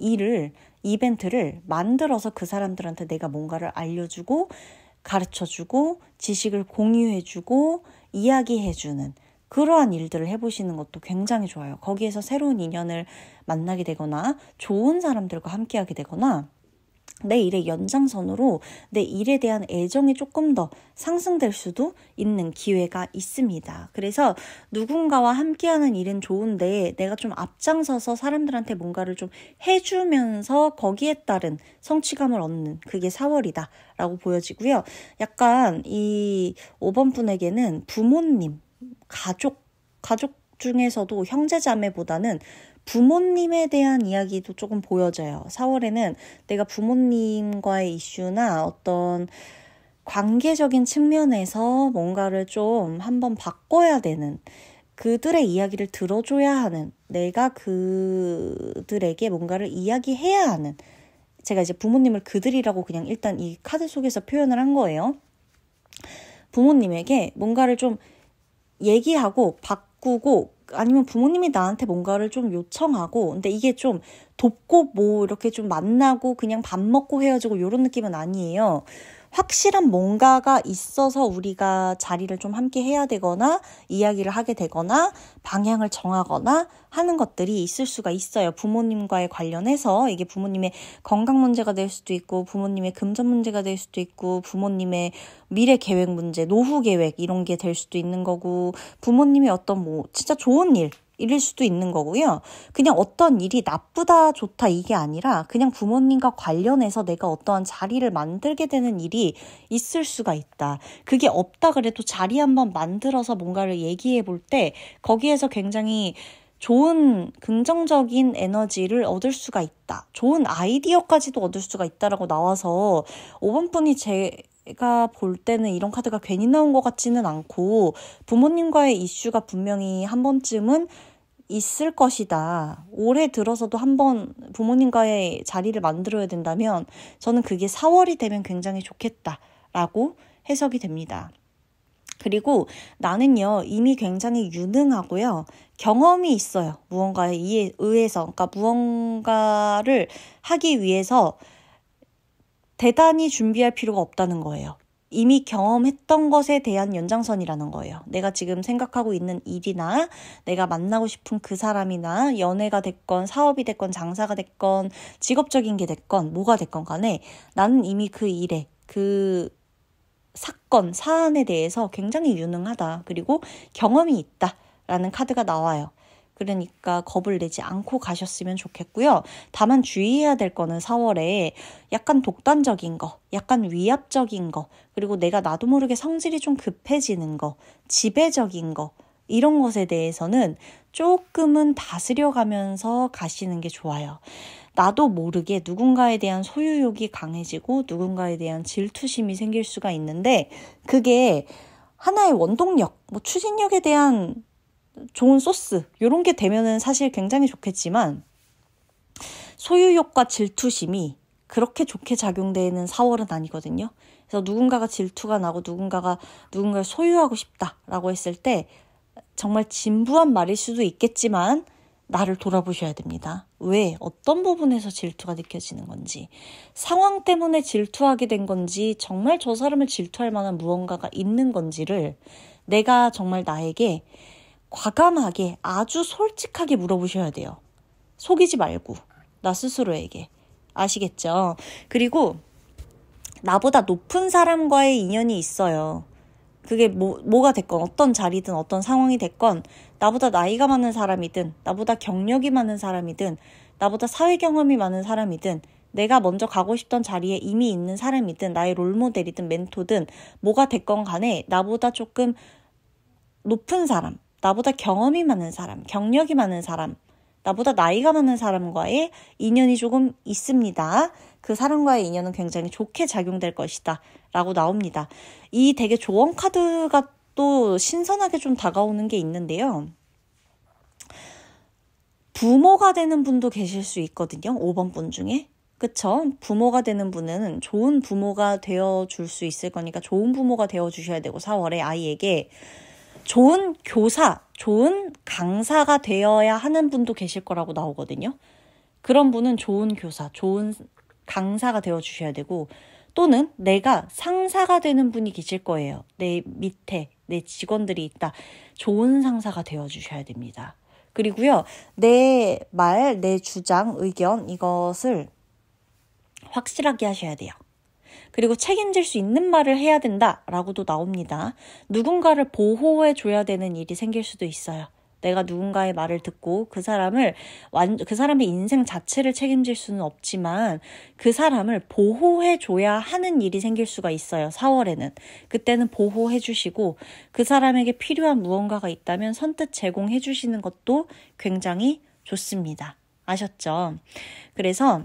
이벤트를 만들어서 그 사람들한테 내가 뭔가를 알려주고 가르쳐주고 지식을 공유해주고 이야기해주는 그러한 일들을 해보시는 것도 굉장히 좋아요. 거기에서 새로운 인연을 만나게 되거나 좋은 사람들과 함께하게 되거나 내 일의 연장선으로 내 일에 대한 애정이 조금 더 상승될 수도 있는 기회가 있습니다. 그래서 누군가와 함께하는 일은 좋은데 내가 좀 앞장서서 사람들한테 뭔가를 좀 해주면서 거기에 따른 성취감을 얻는 그게 4월이다 라고 보여지고요. 약간 이 5번 분에게는 부모님, 가족 중에서도 형제자매보다는 부모님에 대한 이야기도 조금 보여져요. 4월에는 내가 부모님과의 이슈나 어떤 관계적인 측면에서 뭔가를 좀 한번 바꿔야 되는, 그들의 이야기를 들어줘야 하는, 내가 그들에게 뭔가를 이야기해야 하는, 제가 이제 부모님을 그들이라고 그냥 일단 이 카드 속에서 표현을 한 거예요. 부모님에게 뭔가를 좀 얘기하고 바꾸고 아니면 부모님이 나한테 뭔가를 좀 요청하고 근데 이게 좀 돕고 뭐 이렇게 좀 만나고 그냥 밥 먹고 헤어지고 이런 느낌은 아니에요. 확실한 뭔가가 있어서 우리가 자리를 좀 함께 해야 되거나 이야기를 하게 되거나 방향을 정하거나 하는 것들이 있을 수가 있어요. 부모님과의 관련해서 이게 부모님의 건강 문제가 될 수도 있고 부모님의 금전 문제가 될 수도 있고 부모님의 미래 계획 문제, 노후 계획 이런 게 될 수도 있는 거고 부모님의 어떤 뭐 진짜 좋은 일일 수도 있는 거고요. 그냥 어떤 일이 나쁘다 좋다 이게 아니라 그냥 부모님과 관련해서 내가 어떠한 자리를 만들게 되는 일이 있을 수가 있다. 그게 없다 그래도 자리 한번 만들어서 뭔가를 얘기해 볼 때 거기에서 굉장히 좋은 긍정적인 에너지를 얻을 수가 있다. 좋은 아이디어까지도 얻을 수가 있다라고 나와서 5번 분이 제가 볼 때는 이런 카드가 괜히 나온 것 같지는 않고 부모님과의 이슈가 분명히 한 번쯤은 있을 것이다. 올해 들어서도 한번 부모님과의 자리를 만들어야 된다면 저는 그게 4월이 되면 굉장히 좋겠다라고 해석이 됩니다. 그리고 나는요, 이미 굉장히 유능하고요, 경험이 있어요. 무언가에 의해서. 그러니까 무언가를 하기 위해서 대단히 준비할 필요가 없다는 거예요. 이미 경험했던 것에 대한 연장선이라는 거예요. 내가 지금 생각하고 있는 일이나 내가 만나고 싶은 그 사람이나 연애가 됐건 사업이 됐건 장사가 됐건 직업적인 게 됐건 뭐가 됐건 간에 나는 이미 그 일에 그 사건, 사안에 대해서 굉장히 유능하다. 그리고 경험이 있다라는 카드가 나와요. 그러니까 겁을 내지 않고 가셨으면 좋겠고요. 다만 주의해야 될 거는 4월에 약간 독단적인 거, 약간 위압적인 거, 그리고 내가 나도 모르게 성질이 좀 급해지는 거, 지배적인 거, 이런 것에 대해서는 조금은 다스려가면서 가시는 게 좋아요. 나도 모르게 누군가에 대한 소유욕이 강해지고 누군가에 대한 질투심이 생길 수가 있는데 그게 하나의 원동력, 뭐 추진력에 대한 좋은 소스 이런 게 되면은 사실 굉장히 좋겠지만 소유욕과 질투심이 그렇게 좋게 작용되는 4월은 아니거든요. 그래서 누군가가 질투가 나고 누군가를 소유하고 싶다라고 했을 때 정말 진부한 말일 수도 있겠지만 나를 돌아보셔야 됩니다. 왜? 어떤 부분에서 질투가 느껴지는 건지, 상황 때문에 질투하게 된 건지, 정말 저 사람을 질투할 만한 무언가가 있는 건지를 내가 정말 나에게 과감하게 아주 솔직하게 물어보셔야 돼요. 속이지 말고 나 스스로에게. 아시겠죠? 그리고 나보다 높은 사람과의 인연이 있어요. 그게 뭐가 됐건 어떤 자리든 어떤 상황이 됐건 나보다 나이가 많은 사람이든 나보다 경력이 많은 사람이든 나보다 사회 경험이 많은 사람이든 내가 먼저 가고 싶던 자리에 이미 있는 사람이든 나의 롤모델이든 멘토든 뭐가 됐건 간에 나보다 조금 높은 사람, 나보다 경험이 많은 사람, 경력이 많은 사람, 나보다 나이가 많은 사람과의 인연이 조금 있습니다. 그 사람과의 인연은 굉장히 좋게 작용될 것이다 라고 나옵니다. 이 되게 조언 카드가 또 신선하게 좀 다가오는 게 있는데요. 부모가 되는 분도 계실 수 있거든요. 5번 분 중에. 그쵸? 부모가 되는 분은 좋은 부모가 되어줄 수 있을 거니까 좋은 부모가 되어주셔야 되고 4월에 아이에게 좋은 교사, 좋은 강사가 되어야 하는 분도 계실 거라고 나오거든요. 그런 분은 좋은 교사, 좋은 강사가 되어주셔야 되고 또는 내가 상사가 되는 분이 계실 거예요. 내 밑에 내 직원들이 있다. 좋은 상사가 되어주셔야 됩니다. 그리고요. 내 말, 내 주장, 의견 이것을 확실하게 하셔야 돼요. 그리고 책임질 수 있는 말을 해야 된다라고도 나옵니다. 누군가를 보호해줘야 되는 일이 생길 수도 있어요. 내가 누군가의 말을 듣고 그 사람의 인생 자체를 책임질 수는 없지만 그 사람을 보호해줘야 하는 일이 생길 수가 있어요. 4월에는. 그때는 보호해주시고 그 사람에게 필요한 무언가가 있다면 선뜻 제공해주시는 것도 굉장히 좋습니다. 아셨죠? 그래서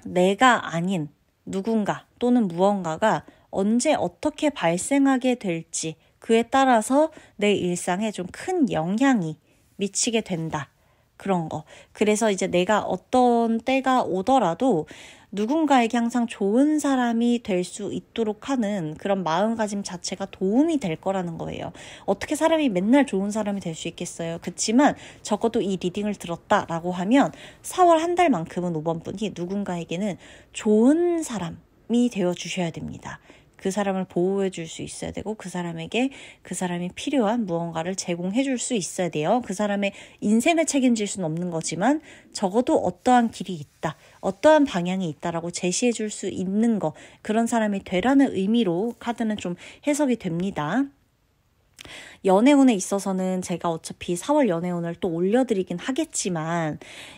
내가 아닌 누군가 또는 무언가가 언제 어떻게 발생하게 될지 그에 따라서 내 일상에 좀 큰 영향이 미치게 된다. 그런 거. 그래서 이제 내가 어떤 때가 오더라도 누군가에게 항상 좋은 사람이 될 수 있도록 하는 그런 마음가짐 자체가 도움이 될 거라는 거예요. 어떻게 사람이 맨날 좋은 사람이 될 수 있겠어요. 그치만 적어도 이 리딩을 들었다라고 하면 4월 한 달만큼은 5번 분이 누군가에게는 좋은 사람이 되어주셔야 됩니다. 그 사람을 보호해 줄 수 있어야 되고 그 사람에게 그 사람이 필요한 무언가를 제공해 줄 수 있어야 돼요. 그 사람의 인생을 책임질 수는 없는 거지만 적어도 어떠한 길이 있다. 어떠한 방향이 있다라고 제시해 줄 수 있는 거. 그런 사람이 되라는 의미로 카드는 좀 해석이 됩니다. 연애운에 있어서는 제가 어차피 4월 연애운을 또 올려드리긴 하겠지만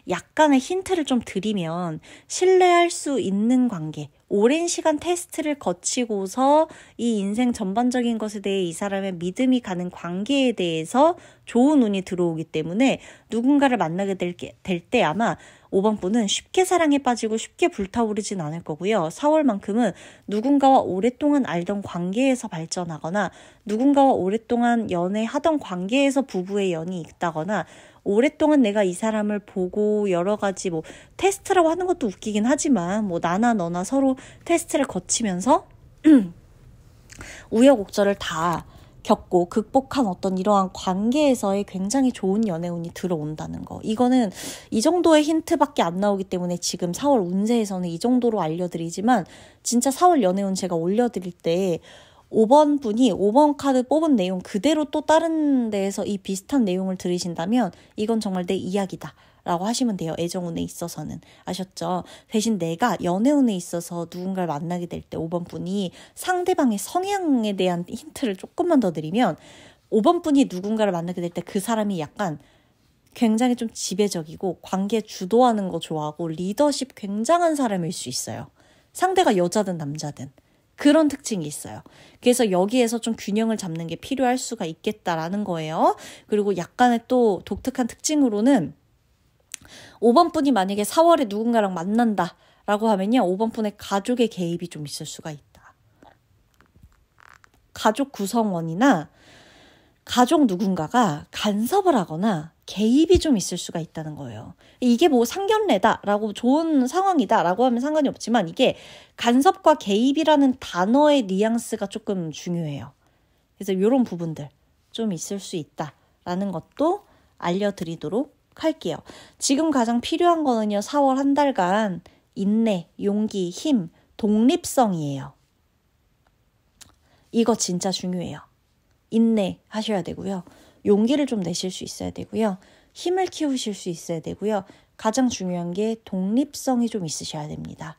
약간의 힌트를 좀 드리면 신뢰할 수 있는 관계, 오랜 시간 테스트를 거치고서 이 인생 전반적인 것에 대해 이 사람의 믿음이 가는 관계에 대해서 좋은 운이 들어오기 때문에 누군가를 만나게 될 때 아마 5번 분은 쉽게 사랑에 빠지고 쉽게 불타오르진 않을 거고요. 4월만큼은 누군가와 오랫동안 알던 관계에서 발전하거나 누군가와 오랫동안 연애하던 관계에서 부부의 연이 있다거나 오랫동안 내가 이 사람을 보고 여러 가지 뭐 테스트라고 하는 것도 웃기긴 하지만 뭐 나나 너나 서로 테스트를 거치면서 우여곡절을 다 겪고 극복한 어떤 이러한 관계에서의 굉장히 좋은 연애운이 들어온다는 거. 이거는 이 정도의 힌트밖에 안 나오기 때문에 지금 4월 운세에서는 이 정도로 알려드리지만 진짜 4월 연애운 제가 올려드릴 때 5번 분이 5번 카드 뽑은 내용 그대로 또 다른 데에서 이 비슷한 내용을 들으신다면 이건 정말 내 이야기다 라고 하시면 돼요. 애정운에 있어서는. 아셨죠? 대신 내가 연애운에 있어서 누군가를 만나게 될 때 5번 분이 상대방의 성향에 대한 힌트를 조금만 더 드리면 5번 분이 누군가를 만나게 될 때 그 사람이 약간 굉장히 좀 지배적이고 관계 주도하는 거 좋아하고 리더십 굉장한 사람일 수 있어요. 상대가 여자든 남자든. 그런 특징이 있어요. 그래서 여기에서 좀 균형을 잡는 게 필요할 수가 있겠다라는 거예요. 그리고 약간의 또 독특한 특징으로는 5번 분이 만약에 4월에 누군가랑 만난다라고 하면요. 5번 분의 가족의 개입이 좀 있을 수가 있다. 가족 구성원이나 가족 누군가가 간섭을 하거나 개입이 좀 있을 수가 있다는 거예요. 이게 뭐 상견례다라고 좋은 상황이다라고 하면 상관이 없지만 이게 간섭과 개입이라는 단어의 뉘앙스가 조금 중요해요. 그래서 이런 부분들 좀 있을 수 있다라는 것도 알려드리도록 할게요. 지금 가장 필요한 거는요. 4월 한 달간 인내, 용기, 힘, 독립성이에요. 이거 진짜 중요해요. 인내하셔야 되고요. 용기를 좀 내실 수 있어야 되고요. 힘을 키우실 수 있어야 되고요. 가장 중요한 게 독립성이 좀 있으셔야 됩니다.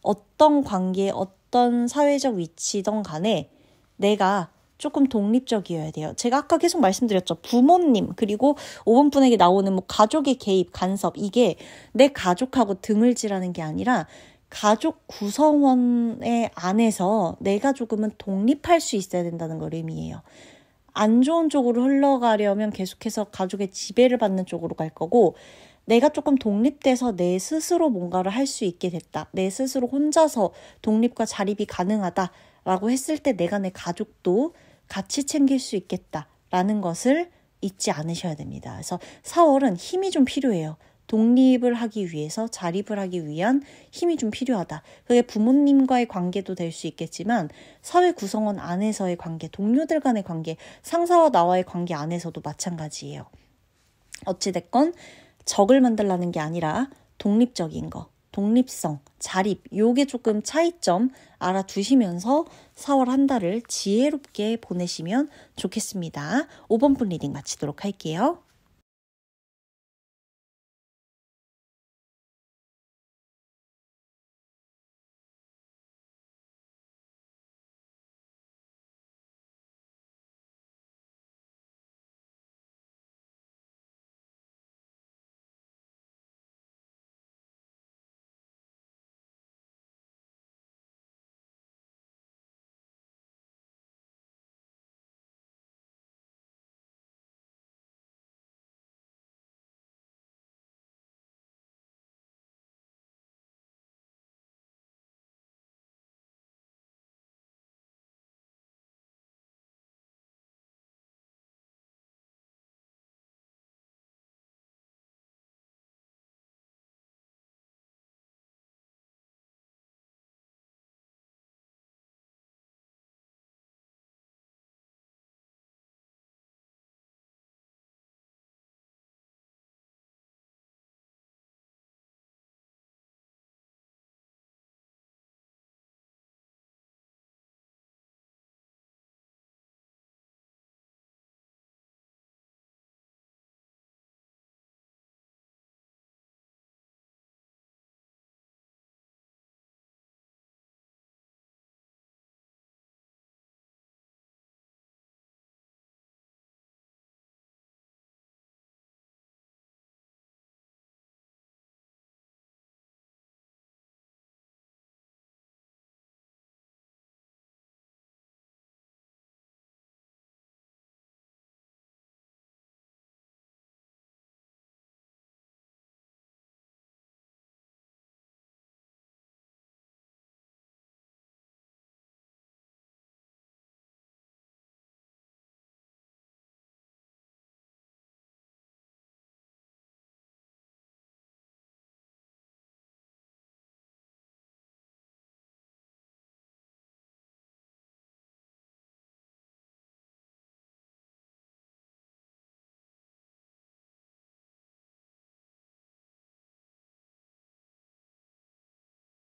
어떤 관계, 어떤 사회적 위치든 간에 내가 조금 독립적이어야 돼요. 제가 아까 계속 말씀드렸죠. 부모님 그리고 5번 분에게 나오는 뭐 가족의 개입, 간섭 이게 내 가족하고 등을 지라는 게 아니라 가족 구성원의 안에서 내가 조금은 독립할 수 있어야 된다는 걸 의미해요. 안 좋은 쪽으로 흘러가려면 계속해서 가족의 지배를 받는 쪽으로 갈 거고 내가 조금 독립돼서 내 스스로 뭔가를 할 수 있게 됐다. 내 스스로 혼자서 독립과 자립이 가능하다라고 했을 때 내가 내 가족도 같이 챙길 수 있겠다라는 것을 잊지 않으셔야 됩니다. 그래서 4월은 힘이 좀 필요해요. 독립을 하기 위해서 자립을 하기 위한 힘이 좀 필요하다. 그게 부모님과의 관계도 될 수 있겠지만 사회 구성원 안에서의 관계, 동료들 간의 관계, 상사와 나와의 관계 안에서도 마찬가지예요. 어찌됐건 적을 만들라는 게 아니라 독립적인 거, 독립성, 자립 요게 조금 차이점 알아두시면서 4월 한 달을 지혜롭게 보내시면 좋겠습니다. 5번 분 리딩 마치도록 할게요.